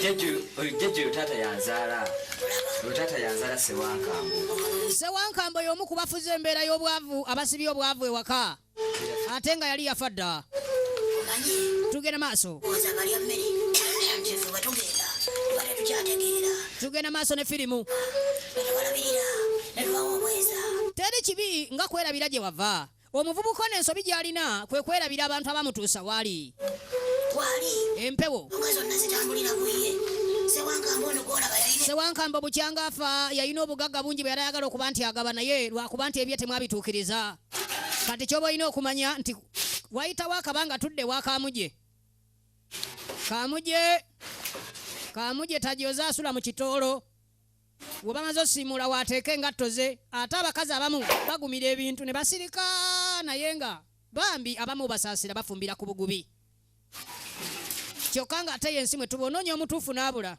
jjajja oyo taata yanzaala Sewankambo y'omu ku bafuze embeera y'obwavu abasibye obwavu ewaka ate nga yali yafa dda tugenda maaso tugenda maaso ne firimu teri kibi nga kwerabira gye wava omuvubuka n'ensobi gy'alina kwe kwerabira abantu abamutuusa waali empewo Sewankambo bukyanga afa yalina obugagga bungi bwe yali ayagala okuba nti agaba naye lwakuba nti ebye temwabituukiriza kati kyoba olina okumanya nti wayitawo akabanga tudde wa Kaamuje Kaamuje tajyoza asula mu kitoolo bwe bamaze osiimula waateeka engatto ze ate abakazi abamu bagumira ebintu ne basirika naye nga bambi abamu basaasira bafumbira ku bugubi kyokka nga ate yensi mwe tuba onoonya omutuufu n'abula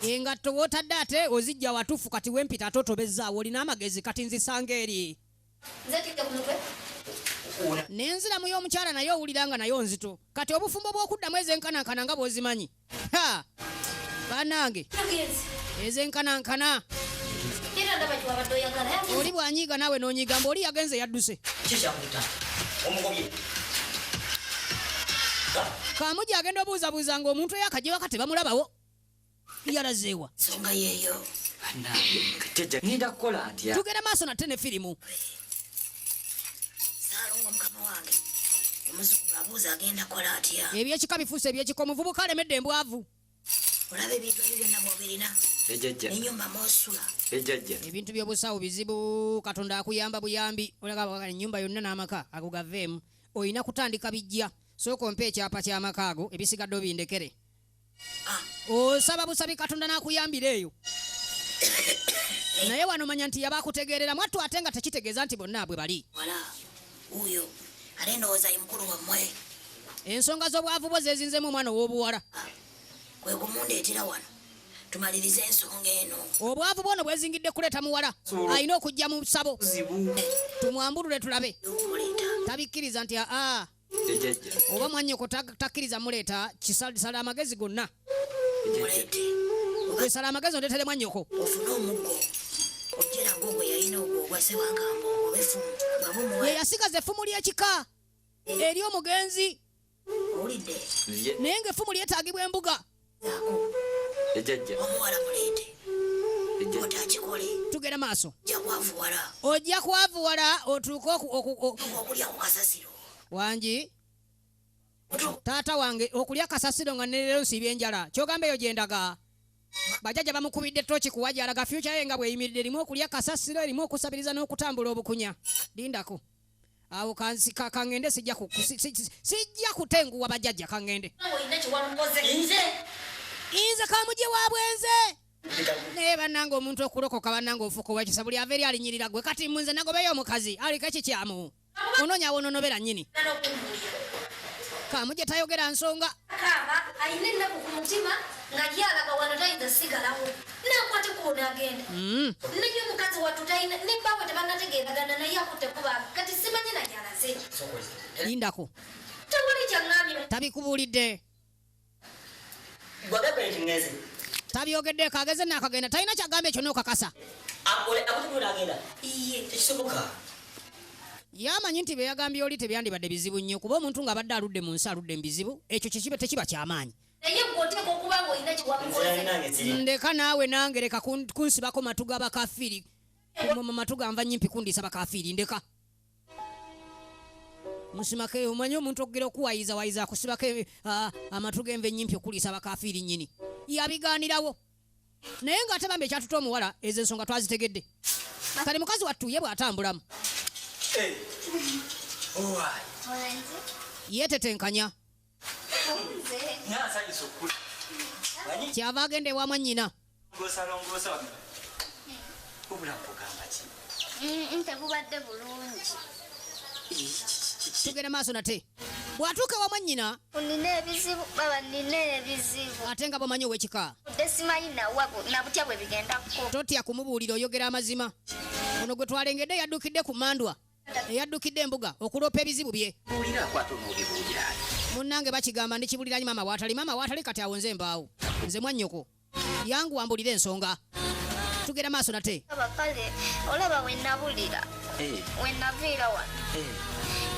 engatto wootadde ate ozijja watuufu kati wempita ate otobezzaawo olina amagezi kati nzisanga eri n'enziramu y'omukyala naye owulira nga nayo nzito kati obufumbo bw'okuddamu ezenkanankana nga bw'ozimanyi bannange ezenkanankana oli bwanyiiga naawe n'onyiiga mbu oli yagenze yadduse kamuji agenda obuuzabuuza ng'omuntu eyo akajiwa kate bamulabawo yalazeewa nsonga yeeyo ngenda kukola atya tugenda maaso nate ne firimu saalonga mukama wange omuzungu abuuza agenda kola atya ebyekika bifuuse ebyekika omuvubuka alemedde embwavu olaba ebintu ebyo byonna bwobirina enyumba mwosula ebintu by'obusawo bizibu katonda akuyamba buyambi olaga ennyumba yonna n'amaka ago gaveemu olina kutandika bijja sooka ompe ekyapa ky'amaka ago ebisigadde obindekere osaba busabi katonda n'akuyambira eyo naye wano manya nti yabakutegeerera mwattu ate nga tekitegeeza nti bonna bwe bali wala uyo ate ndowooza ye mukulu wammwe ensonga z'obwavu bwo zezinzemu omwana ow'obuwala kwe kumundeetera wano tumalirize ensonga eno obwavu bwono bwezingidde kuleeta muwala alina okujja mu ssabo tumwambulule tulabe tabikkiriza nti aa oba mwannyoko takkiriza muleeta kisala amagezi gonna esala amagezi ondeetere mwannyoko ofune omuggo ojjera ng'ogwe yalina ogwo ogwase wangambo oba effumu nga bumuwa ye yasigaza effumu ly'ekika eri omugenzi owulidde naye ng'effumu lyetaagibwa embuga omuwala muleete otakikole tugenda maaso ojja kwavuwala ojja kwavuwala otuuke okulya ku kasasiro wangi taata wange okulya kasasiro nga nerero nsibye enjala kyogamba eyo gyendaga bajjajja bamukubidde toki kuwajalaga fyuca ye nga bweyimiridde erimu okulya kasasiro erimu okusabiriza n'okutambula obukunya lindako awo kaŋŋende sijja kutenguwa bajjajja kaŋŋende nze kamuje wa bwenze naye bannanga omuntu okulokoka bannanga ofuuka ow'ekisa buli ava eri alinyirira gwe kati munze nagobeyo omukazi aliko ekikyamu onoonya wononobera nnyini kamuje tayogera nsonga alina ennaku ku mutima nga gyalaga wano tayinza sigalawo nakwate kuona agenda naye omukazi wattu talina nebbaabwe tebanategeeragana naye akutte kuba kati simanyi nagyalaze lindako tewali kyaŋŋambye tabikubuulidde tabyogedde kageze nakagenda talina kyagamba ekyo n'okakasa yamanyi nti beyagambye oli tebyandibadde bizibu nnyo kuba omuntu ng'abadde aludde mu nsi aludde mu bizibu ekyo tekiba kyamaanyi naye gwoteeka okuba ng'olina kyewamukoze ndeka naawe nange leka kunsibako matu g'abakafiiri matu ganva nyimpi kundiisa bakafiiri ndeka musimake omanyi omuntu okugera okuwayizawayiza akusibako amatu g'enva ennyimpi okuliisa bakafiiri nnyini yabigaanirawo naye ng'ate bambe ekyatuta omuwala ezo ensonga twazitegedde kale mukazi wattuye bw'atambulamu yeetetenkanya kyava agenda ewa mwannyina tebubadde bulungi tugenda maaso nate bw'atuuka ewa mwannyina nina ebizibu baba nina ebizibu ate nga bwomanyi ow'ekika budde simanyi nabutya bwe bigendako totya kumubuulira oyogera amazima ono gwe twalengedde yaddukidde ku mandwa eyaddukidde embuga okuloopa ebizibu bye munnange bakigamba ndikibuliranyi maama waatali kati awo nze mbaawo nze mwannyoko yangu wambulira ensonga tugenda maaso nate abakale olaba wenabulira wenaviira wano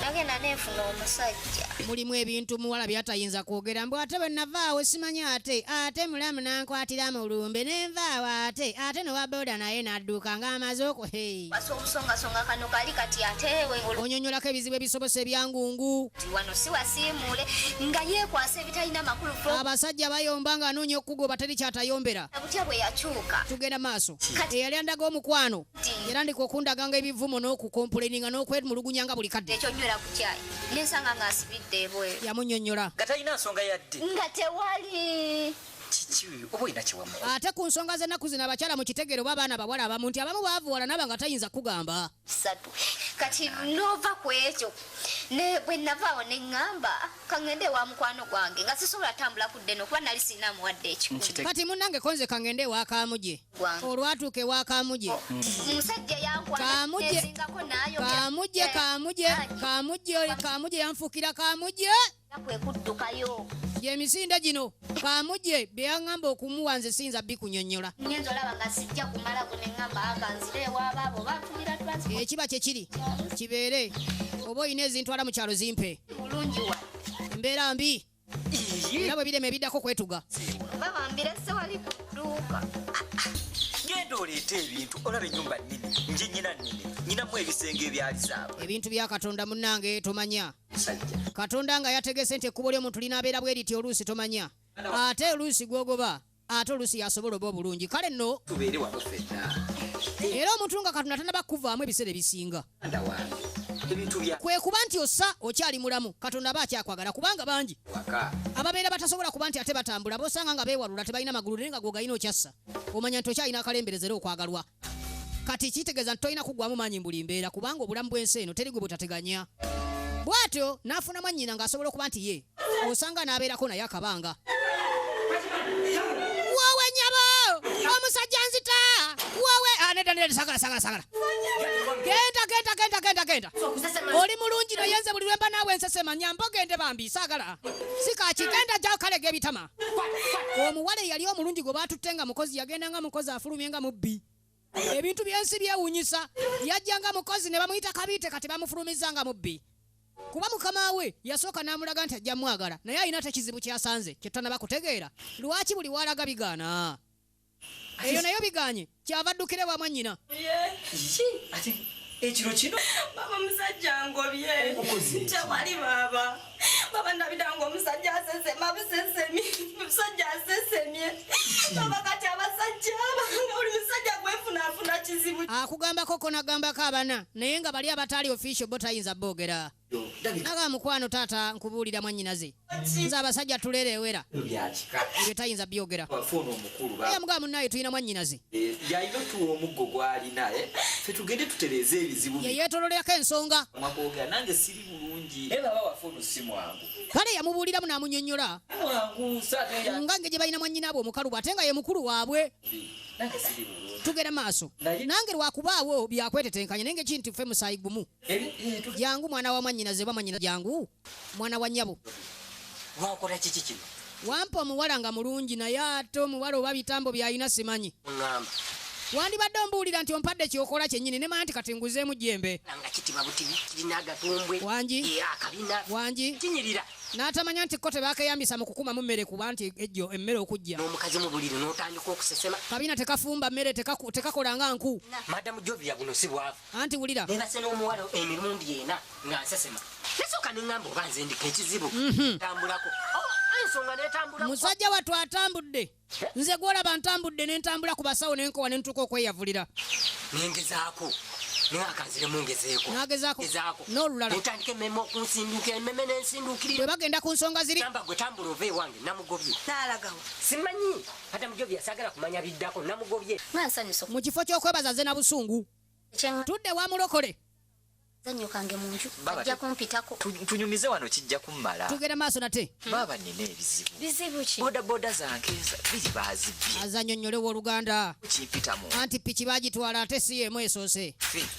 nagenda neefuna omusajja mulimu ebintu muwala byatayinza kwogera mbw ate bwe navaawo simanyi ate mulamu nankwatira mu lumbe nenvaawo ate nowaboda naye nadduuka ng'amaze wasa obusongasonga kano kali kati atewe onyonyolako ebizibu ebisobose ebyangungu wano si wasiimuule nga yeekwasa ebitalina makulu abasajja bayomba ng'anoonya okugoba teri kyatayombera butya bwe yakyuka tugenda maaso eyali andaga omukwano era ndika okundaganga ebivumo n'okukompuleninga n'okwemulugunya nga buli kadde kukyayi nensanga ng'asibidde ebweru yamunyonnyola nga talina nsonga yadde nga tewali oba olina kyewamu ate ku nsonga z'ennaku zino abakyala mu kitegero oba abaana bawala abamu nti abamu baavuwala naba nga tayinza kugamba kati nova ku ekyo bwe navaawo neŋŋamba kangende wa mukwano gwange nga sisobola tambula kudde nokuba nali sina muwadde ekikulu kati munnange konze kangende wakamuje olwatuuke wakamuje omusajja yankwazingako nayo kamuje yanfukira kamuje kwekuddukayo yemisinde gino kamuje byeyaŋŋamba okumuwa nze siyinza bikunyonnyola nyenza olaba nga sijja kumala kuneŋŋamba akanzire ewabaabo batumira transport ekiba kyekiri kibeere oba olina ezintwala mu kyalo zimpe bulungi wa embeera mbi era bwe birema ebiddako kwetuga babambire se wali ku dduuka genda oleeta ebintu olaba ennyumba nnene nje nyina nnene nyinamu ebisenge ebyalizaabwe ebintu bya katonda munnange tomanya katonda nga yategese nti ekkubo ly'omuntu linaabeera bwe riti oluusi tomanya ate oluusi gwogoba ate oluusi yasobola oba obulungi kale nno tubeere wano ffenna era omuntu nga katonda tanaba kuvaamu ebiseera ebisinga anda wange ebintu bya kwe kuba nti ossa okyali mulamu katonda aba akyakwagala kubanga bangi waka ababeera batasobola kuba nti ate batambula bosanga nga beewalula tebalina magulu naye nga gogayina okyassa omanya nti okyalina akalemberezera okwagalwa kati kitegeeza nti tolina kuggwamu maanyi mbuli mbeera kubanga obulamu bw'ensi eno teri gwe butateganya bw'atyo n'afuna mwannyina ng'asobola okuba nti ye osanga n'abeerako naye akabanga wowe nyabo omusajja nzita wowe sagala genda oli mulungi noyenze buli lwemba naawe ensesema nyambo gende bambi sagala sikaki genda jao kale gebitama omuwale yali omulungi gwe baatutte nga mukozi yagenda nga mukozi afulumye nga mubbi ebintu byensi byewunyisa yajja nga mukozi ne bamuyita kabiite kati bamufulumiza nga mubbi kuba mukama we yasooka n'amulaga nti ajja mwagala naye alina tekizibu kyasanze kyetanaba kutegeera lwaki buli walaga bigaana eyo nayo biganye kyava ddukire wa mwannyina ekiro kino baba musajja ngobye tewali baba ndabidanga omusajja asesema busesemi musajja asesemye baba kati abasajja abanga buli musajja gwefunaafuna kizibu akugambako ko nagambako abana naye nga bali abataali official bo tayinza boogera aga mukwano taata nkubuulira mwannyinaze nze abasajja tuleera ewera ebyo tayinza byogera eya mugaba munnaye tulina mwannyinaze yalina otuwa omuggo gw'alina fe tugende tutereeza ebizibu yeyeetololeko ensonga mwakwogera nange siri bulungi era baba wafunu si mwangu kale yamubuuliramu n'amunnyonnyola nga nge gye balina mwannyinaabwe omukalu bwe ate nga ye mukulu waabwe nange siri bulungi tugenda maaso nange lwakubaawo byakwetetenkanya naye ngeki nti ffe musaayi gumu jangu mwana wa mwannyinaze oba mwannyina jangu mwana wa nnyabo wakola kiki kino wampa omuwala nga mulungi naye ate omuwala oba bitambo byalina simanyi ŋŋamba wandibadde ombuulira nti ompadde kyokola kyennyini ne manya nti kati nguzeemu jjembe nga kitiba butibi kirina agatumbwe wangi akabina wangi kinyirira n'atamanya nti ko tebakeyambisa mu kukumamu mmere kuba nti ejjo emmere okujja n'omukazi mu buliri n'otandika okusesema kabina tekafumba mmere tekakola nga nku madamu jobya buno si bwavu anti wulira nebase n'omuwala emirundi ena nga nsesema nesooka neŋŋamba oba nze ndika ekizibu tambulako ensonga netambulako musajja wattu atambudde nze gwolaba ntambudde nentambula ku basawo nenkowa nentuuka okweyavulira nengezaako naye akanziremu ngezeeko nagezaako n'olulala ntandika emmeme okunsinduukira emmeme n'ensindukirira bwe bagenda ku nsonga ziri namba gwe tambula ova ewange namugobye naalagawo simanyi adamu jobye asagala kumanya biddako namugobye mwansanyusa mu kifo ky'okwebaza ze na busungu tudde wa mulokole zanyo kange munju ajja kumpitako tunyumize wano kijja kummala tugenda maaso nate baba nina ebizibu bizibu ki bodaboda zange biri bazibbye azanyonnyolewo oluganda kimpitamu anti piki bagitwala ate si yemu esoose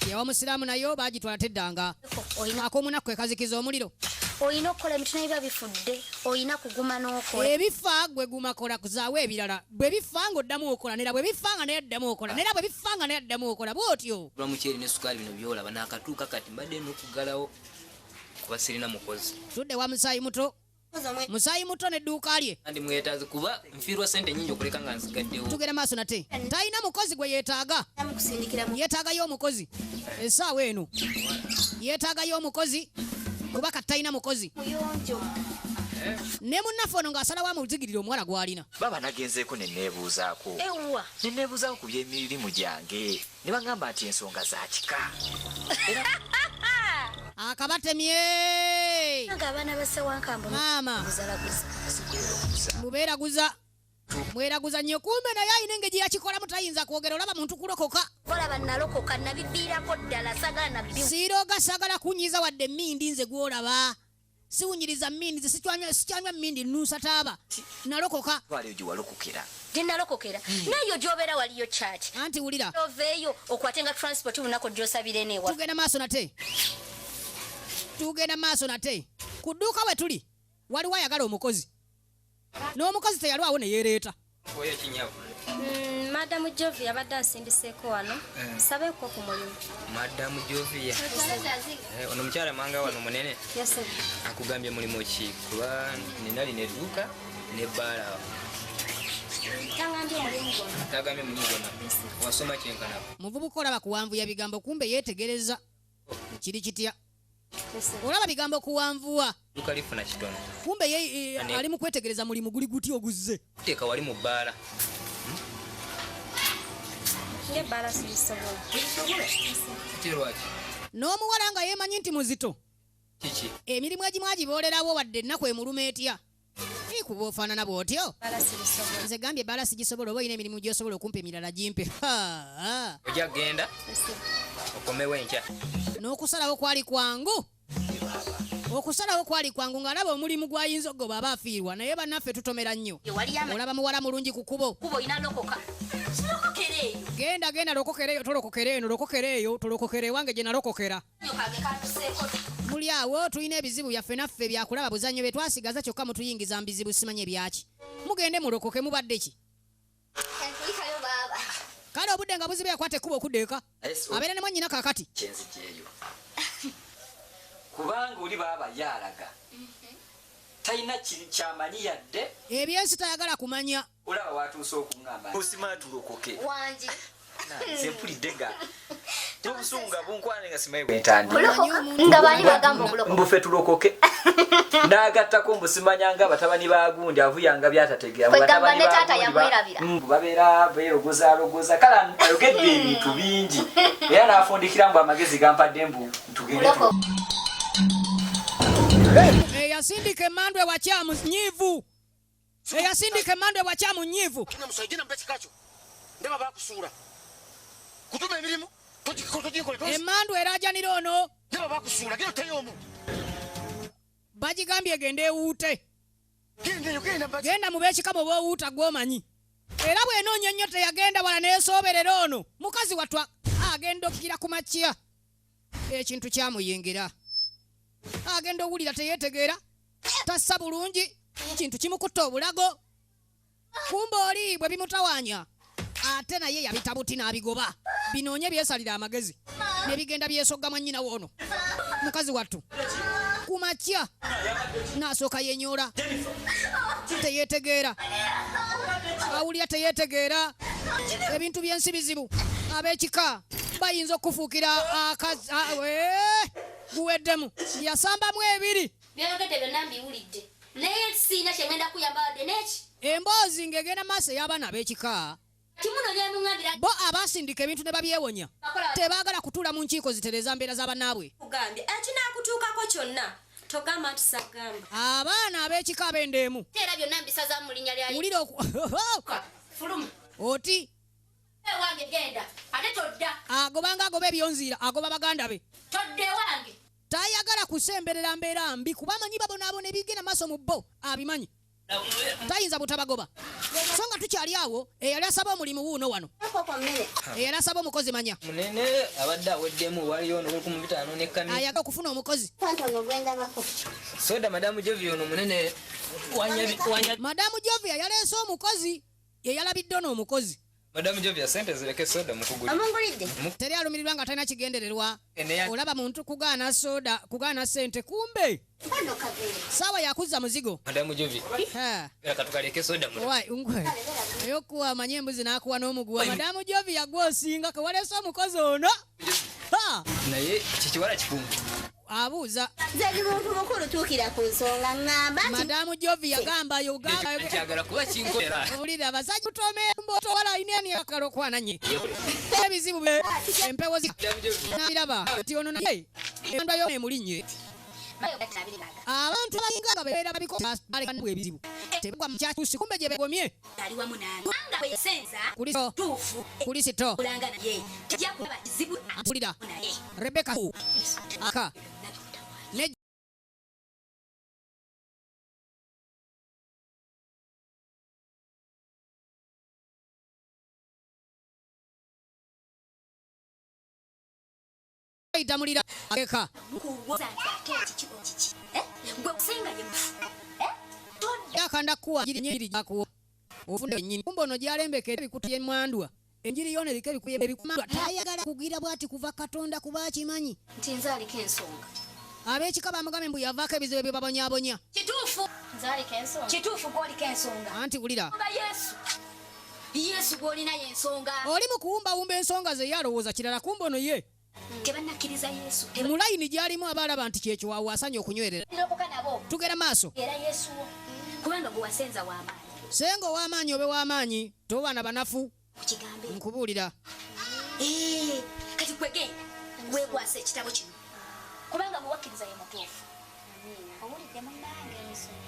yawa musiraamu nayo bagitwala teddanga ak'omunaku ekazikiza omuliro oyina okukola ebintu naye biba bifudde oyina kuguma n'okola ebifa gwe gumakola kuzaawo ebirala bwe bifa nga oddamu okola nera bwe bifa nga neyaddamu okola nera bwe bifa nga neyaddamu okola bwotyo lwamukyeri ne sukaali bino byolaba n'akatuuka kati mbadde n'okugalawo kuba sirina mukozi tudde wa musaayi muto musaayi muto n'edduuka lye andi mwetaazi kuba nfiirwa sente nyingi okuleka nga nsigaddewo tugenda maaso nate talina mukozi gwe yeetaaga yeetaagayo omukozi essaawa eno yeetaagayo omukozi kuba kati talina mukozi ne munnaffe ono ng'asalawo amuzigirira omuwala gw'alina baba nagenzeeko neneebuuzaako neneebuuzaako ku by'emirimu gyange ne bagamba nti ensonga za kika akabatemye abaana basewankambo maama mubeeraguza mweraguza nnyo kumbe naye ayina engeri yakikolamu tayinza kwogera olaba muntu kulokoka olaba nalokoka nabiviirako ddala sagala nabbi siiroga sagala kunyiza wadde emmindi nze gwolaba siwunyiriza mmindi sikyanywa mmindi nusa taaba nalokoka wali ojo walokokera Dinalokokera. Nayo gyobera waliyo church. Anti wulira. Oveyo okwatenga transport lunako gyosabire newa. Tugenda maaso nate. Kuduka we tuli. Waliwo ayagala omukozi. N'omukozi teyalwawo ne yeereeta. Oyo kinyavu. Madam Jovi abadde asindiseeko wano. Sabeko ku mulimu. Madam Jovi. Ono mukyala manga wano munene. Yes sir. Akugambye mulimu ki kuba ninali ne duka ne bala. Tagambye mulimu gonna. Wasoma kyenkana. Muvubuka olaba kuwanvuya bigambo kumbe yeetegereza. Kiri kitya. Olaba bigambo kuwanvuwa. Lukalifuna kitono. Kumbe ye ali mu kwetegereza mulimu guli guti oguzze. Teeka wali mu bala. Nge bala sisobola. Tirwaji. N'omuwala nga yeemanyi nti muzito. Kiki? Emirimu egimu agiboolerawo wadde ennaku emuluma etya. Kuba ofaanana bw'otyo. Nze gambye bala sigisobola oba olina emirimu gy'osobola okumpa emirala gimpe. Ojja genda okomewo enkya. N'okusalawo kwali kwangu. Okusalawo kwali kwangu ng'alaba omulimu gw'ayinza ogoba aba afiirwa naye bannaffe tutomera nnyo. Olaba muwala mulungi ku kkubo. Genda lokokera eyo tolokokera eno lokokera eyo tolokokera ewange gye nalokokera. Muli awo tulina ebizibu byaffe naffe byakulaba buzannyo bye twasigaza kyokka mutuyingiza mu bizibu simanye byaki. Mugende mulokoke mubadde ki? Kale obudde nga buzibu yakwata ekkubo okuddeeka. Abeera ne mwannyina kaakati. Kyenzijeeyo. Kubanga oli baaba yaalaga. Talina kyamanyi yadde. Ebyensi tayagala kumanya. Olaba watuuse okuŋŋamba. Osimala tulokoke. Wangi. Sempulidde n'obusunga bunkwane nga simaye nga bani bagamba obulokoke. Mbufe tulokoke. N'agattako mbusimanyanga batabani ba gundi avuyanga byatategera. Kwegamba ne taata yamwerabira. Babeera beerogoza kala ayogedde ebintu bingi. Era n'afundikira mbu amagezi gampadde mbu tugende. Eyasindika emmandwe wakyamu nnyiivu. Eyasindika emmandwe wakyamu nnyiivu. Namusajja mpekikacho. Ndaba bakusuula. Kutuma emirimu. Emmandwe eraajanira ono. Ndaba bakusuula gero tayomu. Bagigambye genda ewuute. Genda mu beekikamo b'owuuta gw'omanyi. Era bw'enoonya ennyo teyagenda wala neesooberera ono. Mukazi watwa agenda okukira ku makya. Ekintu kyamuyingira. Agenda owulira teyeetegeera. Tassa bulungi. Kintu kimukutta obulago. Kumba oli bwe bimutawaanya. Ate naye yabita buti n'abigoba. Binoonye byesalira amagezi. Ne bigenda byesogga mwannyina woono. Mukazi wattu. Ku makya. N'asooka yenyola. Teyeetegeera. Awulira teyeetegeera. Ebintu by'ensi bizibu. Ab'ekika bayinza okufuukira guweddemu. Yasambamu ebiri. Byogedde byonna mbiwulidde. Naye siina kye ngenda kuyamba wadde n'eki. Emboozi ng'egenda maaso ey'abaana ab'ekika. Bo abasindika ebintu ne babyewonya. Tebaagala kutuula mu nkiiko zitereza mbeera z'abannaabwe. Kugambye ekinaakutuukako kyonna togamba nti sagamba. Abaana ab'ekika ab'endeemu. Era byonna mbisazaamu mu linnya lyayo. Wulira Fuluma. oti. Wange genda. Ate todda. Agobanga agoba ebyonziira agoba baganda be. Todde wange. Tayagala kusemberera mbeera mbi kuba amanyi babonaabona ebigenda maaso mu bo abimanyi. Tayinza butabagoba. So nga tukyali awo eyali asaba omulimu wuuno wano. Eyali asaba omukozi manya. Munene abadde aweddemu waliyo n'olukumi-bitaano ne kami. Ayagala okufuna omukozi. Soda Madamu Jovi ono munene wanya. Madamu Jovi yaleese omukozi. Ye yalabidde n'omukozi. Madamu Jovi sente zireke soda mukugula. Amungulidde. Teri alumirirwa nga talina kigendererwa. Olaba muntu kugaana soda, kugaana sente kumbe. Sawa yakuzza muzigo. Madamu Jovi. Era katukaleke soda mu. Wai ungwe. Eyokuwa amanye embuzi n'akuwa n'omuguwa. Madamu Jovi yagwa osinga ka waleese omukozi ono. Naye kikiwala kikungu. Abuuza. Nze muntu mukulu tuukira ku nsonga ngamba nti Madamu Jovi yagamba kyagala kuba kinkolera. Owulira abasajja tutome mboto wala ineni akalo kwananye. Ebizibu be empewo ziraba ti ono naye endwa yo emulinye. Abantu bayinga beera babiko baleka ebizibu. Tebagwa mu kyatusi kumbe gye begomye. Ali wamu nange. Nga bwesenza Kuliso. tuufu. Kulisito. Kulanga naye. Kijja kuba kizibu. Mpulira. Rebecca. Aka. tamulira eka yakanda kuwa nyiri jakuwa ofunda nyini kumbono gyalembeke ebikutu by'emmandwa enjiri yone eriko ebikuye tayagala kugira bwati kuva Katonda kuba kimanyi nti nze aliko ensonga ab'ekika bamugambe mbu yavaako ebizibu bye babonyabonya kituufu nze aliko ensonga kituufu gw'oliko ensonga anti wulira yesu gw'olinayo ensonga oli mu kuwumbawumba ensonga ze yalowooza kirala kumbono ye tebannakkiriza yesu mu layini gy'alimu abalaba nti kyekyo awasanye okunywerera tugera maaso era yesu kubanga gwe wasenza w'amaanyi senga ow'amaanyi obe w'amaanyi tobaana banafu kukigambe nkubuulira kati kwegenda weekwasa ekitabo kino kubanga muwakkiriza ye mutuufu owulidde munnange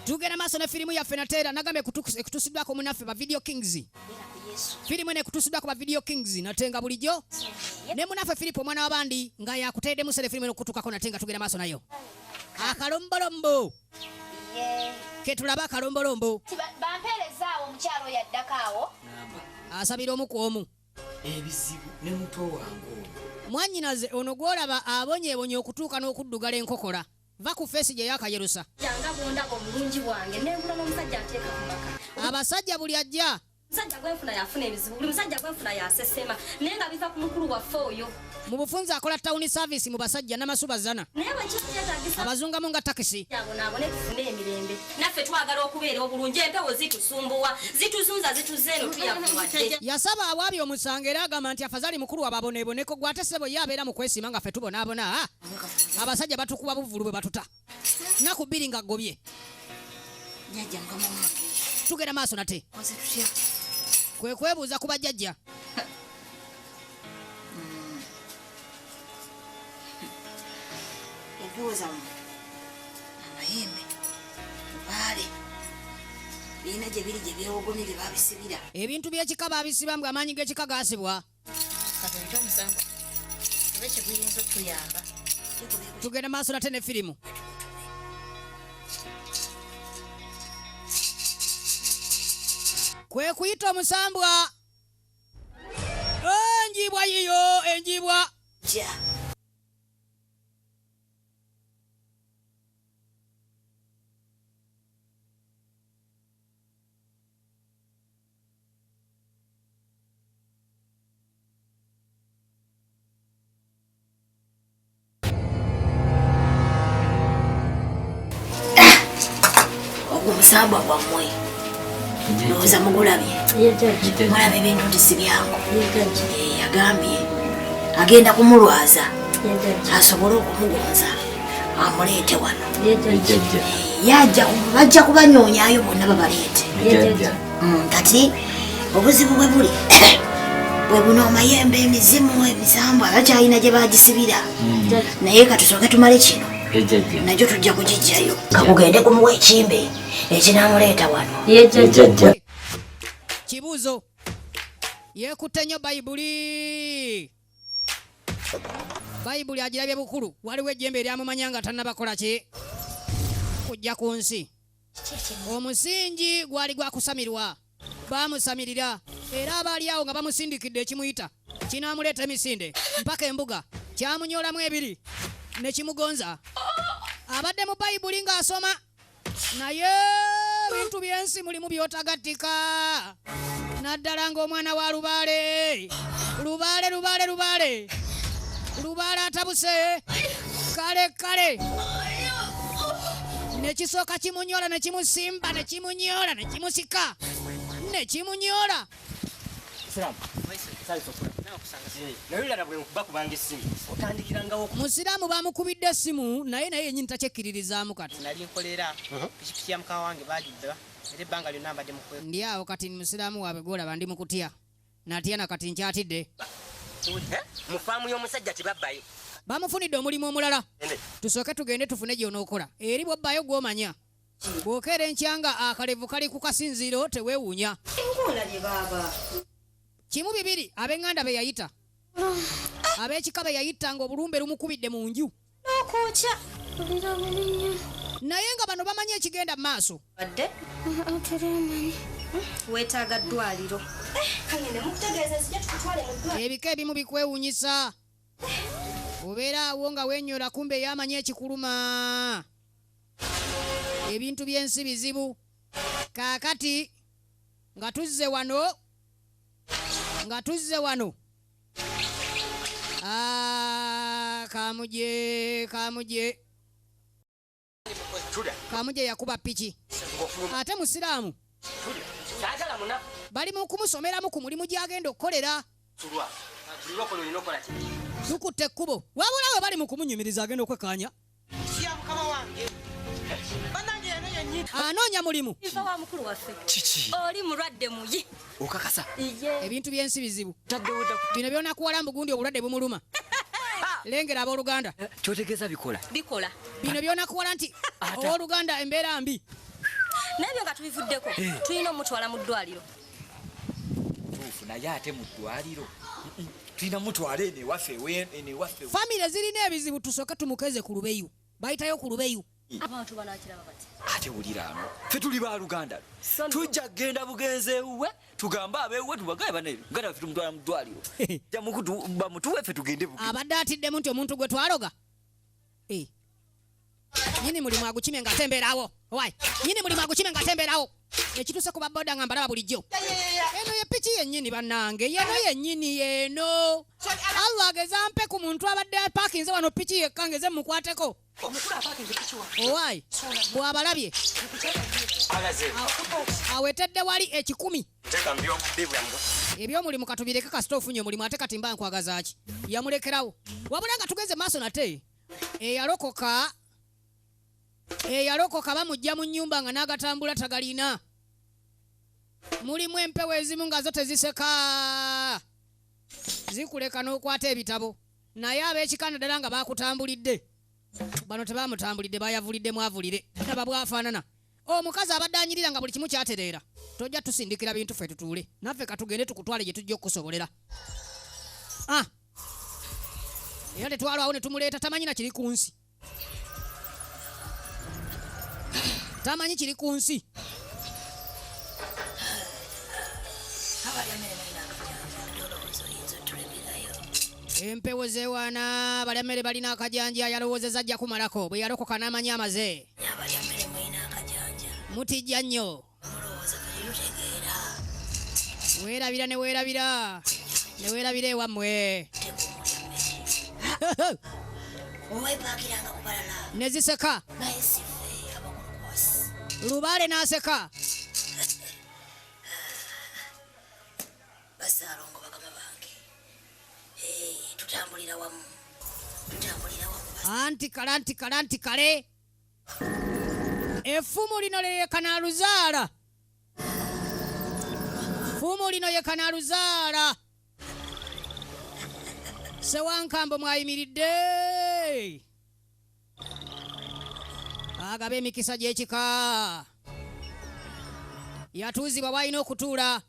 tugera maaso ne firimu yaffe nateera nagambe ekutusiddwako munaffe ba video kings firimu eno ekutusiddwako ba video kings natenga bulijjo ne munaffe Filipo omwana w'abandi nga yakuteeddemu sere firimu eno okutuukako natenga tugera maaso nayo akalombolombo ketulaba akalombolombo bampeerezaawo omukyalo oyo addakaawo asabira omu ku omu ebizibu ne muto wange mwannyinaze ono gw'olaba abonyeebonye okutuuka n'okuddugala enkokola va ku feesi gye yakayerusa yanga bondaba omulungi wange nembula n'omusajja ateeka ku maka abasajja buli ajja musajja gwenfuna yafuna ebizibu buli musajja gwenfuna yasesema naye nga biva ku mukulu waffe oyo mu bufunza akola tawuni saavisi mu basajja n'amasuba zana naye bwekikyetagisa abazungamu nga takisi yabonaabone tufune emirembe naffe twagala okubeera obulungi empewo zitusumbuwa zituzunza zituzeeno tuyavuwadde yasaba awaabi omusango era agamba nti afazali mukulu wababoneeboneko gwate ssebo ye abeera mu kwesiima nga ffe tubonaabona abasajja batukuba buvulu bwe batuta naku bbiri nga ggobye tugera maaso nate kwe kwebuuza ku bajjajja ebyozamu amayembe baale birina gye biri gye byewogomye bye babisibira ebintu by'ekika babisiba mbwe amaanyi g'ekika gaasibwa katonda omusango tube kyeguyinza otuyamba tugenda maaso nate ne firimu kwe kuyita omusambwa enjibwa yiyo enjibwa omusambwa gwammwe ndowooza mugulabye mulaba ebintu nti si byangu yagambye agenda kumulwaza asobole okumugonza amuleete wano bajja kubanyonyaayo bonna babaleete kati obuzibu bwe buli bwe buno amayembe emizimu emisambwa bakyalina gye bagisibira naye katusooke tumale kino najjo tujja kugijjayo kakugende kumuwa ekimbe ekinamuleeta wano kibuuzo yeekutte nnyo bayibuli agirabye bukulu waliwo ejjembe eryamumanya nga tannabakola ki kujja ku nsi omusingi gwali gwakusamirwa bamusamirira era abaali awo nga bamusindikidde ekimuyita kinaamuleeta emisinde mpaka embuga kyamunyolamu ebiri ne kimugonza abadde mu bayibuli ng'asoma naye bintu byensi mulimu byotagattika naddala ng'omwana wa lubaale atabuse kale nekisooka kimunyola ne kimusimba ne kimunyola ne kimusika ne kimunyola musiraamu bamukubidde essimu naye yenyini takyekkiririzaamu kati nali nkolera pikipiki ya mukawa wange bagidda era ebbanga lyonna mbadde mukwe ndi awo kati musiraamu waabwe golaba ndi mukutya natya na kati nkyatidde mu faamu y'omusajja tebabbayo bamufunidde omulimu omulala tusooke tugende tufune gy'onookola eri bw'obbayo gw'omanya bw'okeera enkyanga akalevu kali ku kasinziiro teweewuunya kimu bibiri ab'eŋŋanda be yayita ab'ekika be yayita nga obulumbe lumukubidde mu nju naye nga bano bamanyi ekigenda mu maaso weetaaga ddwaliro ebika ebimu bikwewuunyisa obeera awo nga wenyola kumbe yamanya ekikuluma. Ebintu by'ensi bizibu. Kaakati nga tuzze wano Kamuje yakuba piki. Ate musiraamu bali mu kumusomeramu ku mulimu gy'agenda okukolera. Tukutte ekkubo wabula we bali mu kumunyumiriza agenda okwekkaanya. Anoonya mulimu. Oli mulwadde muyi. Okakasa. Ebintu by'ensi bizibu. Bino by'onakuwala mbugundi obulwadde bumuluma. Lengera abooluganda. Kyotegeeza bikola. Bino by'onakuwala nti owooluganda embeera mbi. Nebyo nga tubivuddeko tulina omutwala mu ddwaliro. Tuufu naye ate mu ddwaliro tulina mutwala eno ewaffe. Famire zirina ebizibu tusooke tumukeze ku lubeyu. Bayitayo ku lubeyu. Abantu banakiraba bati. Ate wulira ano ffe tuli baaluganda tujja kgenda bugenzi ewuwe tugambe abewuwe tubagaye bane ngana ffe tumutwala mu ddwaliro bamutuwe ffe tugende bugenzi. Abadde atiddemu nti omuntu gwe twaloga. Nyini mulimu agukimye ng'atembeerawo. Nyini mulimu agukimye ng'atembeerawo. Ekituuse ku baboda nga mbalaba bulijjo. Eno ye piki yennyini bannange. Yeno yennyini yeeno. Allah ageza mpe ku muntu abadde apaakinze wano piki yekka ngeze mukwateko. Owaayi bw'abalabye awetedde wali 10. Ebyomulimu katubireke kasita ofunye omulimu ate kati mba nkwagaza ki. Yamulekerawo wabula nga tugenze maaso nate eyalokoka bamujja mu nnyumba nga n'agatambula tagalina. Mulimu empewo ezimu nga zo teziseka zikuleka n'okwata ebitabo naye ab'ekikanda ddala nga baakutambulidde. Bano tebamutambulidde bayavulidde mwavulire taba bwafaanana. Omukazi abadde anyirira nga buli kimu kyatereera. Tojja tusindikira bintu ffe tutuule naffe katugende tukutwale gye tujja okukusobolera. Era tetwalwawo ne tumuleeta tamanyi na kiri ku nsi. Tamanyi kiri ku nsi. Empewo zewaana balyamere balina akajanja yalowoozeza ajja kumalako bwe yalokoka n'amanya amaze. Mutijja nnyo. Weerabira ne weerabira ewammwe. Ne ziseka. Lubaale n'aseka. Basaalongo bakama bange. Tutambulira wamu. Anti kale. Effumu lino lye kanaaluzaala. Sewankambo mwayimiridde. Agaba emikisa gy'ekika. Yatuuzibwa bw'alina okutuula.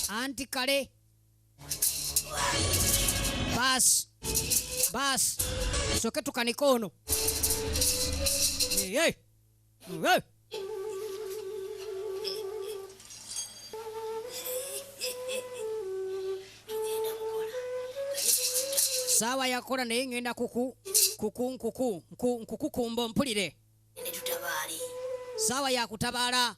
Anti kale. Bas. Soke tukanike ono. Saawa yakola naye ngenda nkukukumba mpulire. Saawa yakutabaala.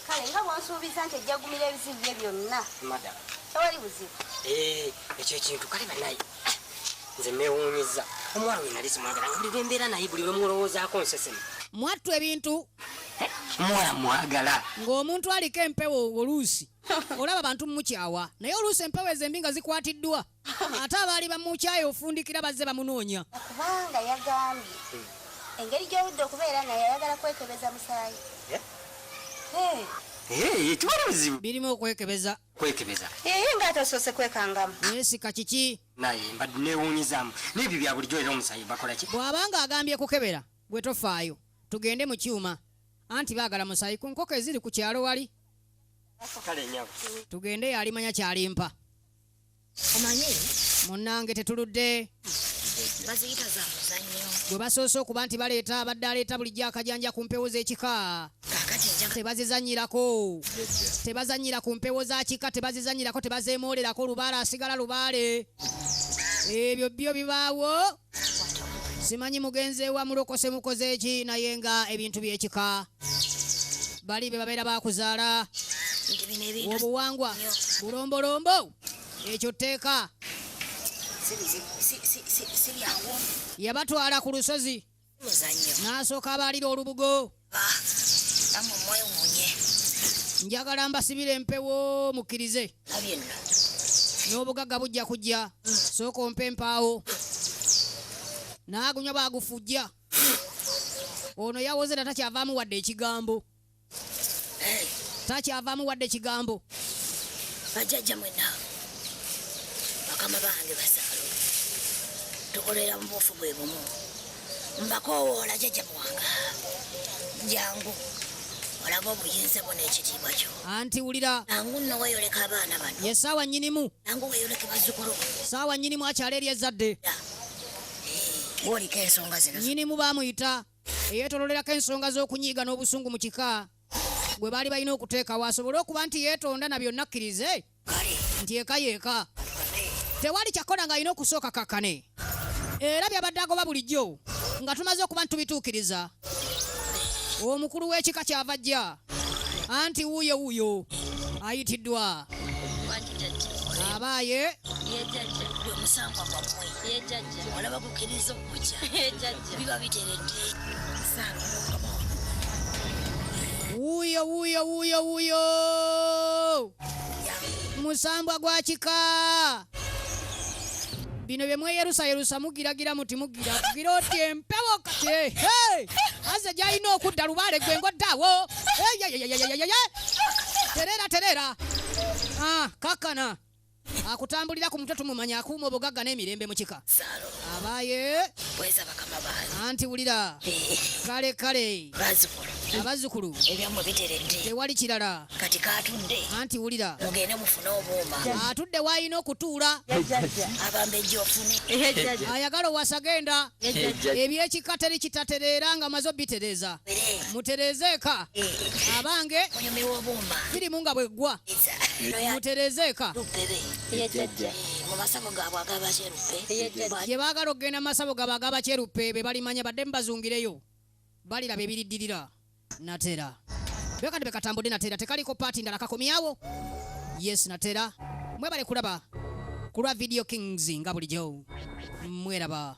Kale nga bwonsuubiza nti ejja gumira ebizibu bye byonna. Madam. Tewali buzibu. Ekyo ekintu kale banaye. Nze neewuunyiza. Omuwala we nali simwagala nga buli lwe mbeera naye buli lwe mulowoozaako nsesema. Mwattu ebintu. Omuwala mwagala. Ng'omuntu aliko empewo oluusi. Olaba abantu mumukyawa. Naye oluusi empewo ezembi nga zikwatiddwa. Ate abaali bamukyaye ofundikira bazze bamunoonya. Kubanga yagambye. Engeri gy'oludde okubeera naye ayagala kwekebeza musaayi. Tewali buzibu. Birimu okwekebeza. Nga tosoose kwekangamu. Neesika kiki? Naye mbadde neewuunyizaamu. N'ebyo bya bulijjo era omusaayi bakola ki? Bw'abanga agambye kukebera gwe tofaayo. Tugende mu kyuma. Anti baagala musaayi ku nkoko eziri ku kyalo wali. Kale nnyabo. Tugende yalimanya kyalimpa. Omanyi? Munnange tetuludde. baziyita za muzannyo. Bwe basoose okuba nti baleeta abadde aleeta bulijjo akajanja ku mpewo z'ekika tebazizanyirako, tebazanyira ku mpewo za kika, tebazizanyirako, tebazeemoolerako. Lubaale asigala lubaale. Ebyo byo bibaawo. Simanyi mugenzi wa mulokose mukoze eki naye nga ebintu by'ekika bali be babeera bakuzaala. Obuwangwa bulombolombo ekyo tteeka. Yabatwala ku lusozi n'asooka abaalira olubugo. Njagala mbasibira empewo mukkirize. N'obugagga bujja kujja. Sooka ompe empaawo. N'agunywa baagufujja. Ono yawoze na takyavaamu wadde ekigambo. Takyavaamu wadde ekigambo. Bajjajja mwenna bakama bange basaalo tukolera mu bufu bwe bumu. Mbakoowoola jjajja muwanga jangu olaba obuyinza bwo n'ekitiibwa kyo. Anti wulira nangu nno weeyoleka abaana bano. Ye ssaawa nnyinimu. Nangu weeyoleke bazzukulu. Ssaawa nnyinimu akyala eri ezzadde. Bw'oliko ensonga zino. Nnyinimu baamuyita eyeetololerako ensonga z'okunyiiga n'obusungu mu kika gwe baali balina okuteekawo asobole okuba nti yeetonda na byonna akkirize nti eka. Tewali kyakola ng'alina okusooka kakkane. Era byabadde agoba bulijjo nga tumaze okuba ntubituukiriza. Omukulu w'ekika kyava ajja anti wuuyo ayitiddwa abaaye omusangwa gwamwe olaba gukkiriza okujja biba biteredde. Wuuyo musambwa gwa kika. Bino bye mweyerusayerusa mugiragira muti mugira oti empewo kati aze gyalina okudda lubaale gwe ngoddaawo. Terera kakkana akutambulira ku mutwe tumumanya akuuma obugagga n'emirembe mu kika. Abaaye anti wulira kale abazzukulu tewali kirala kati katudde anti wulira mugende mufune obuuma. Atudde w'alina okutuula abambejja ofune ayagala owasagenda ebyekika teri kitatereera nga maze obitereeza mutereezeeka abange birimu nga bweggwa mutereezeeka. mu masabo gaabwe ag'abakyeruppe gye baagala okgenda mu masabo gaabwe ag'abakyeruppe be balimanya badde mubazungirayo baliraba ebiriddirira. Natera bekati bekatambudde Natera tekaliko paati ndala kakomyawo. Yes Natera mwebale kulaba ku lwa Video Kings nga bulijjo mweraba.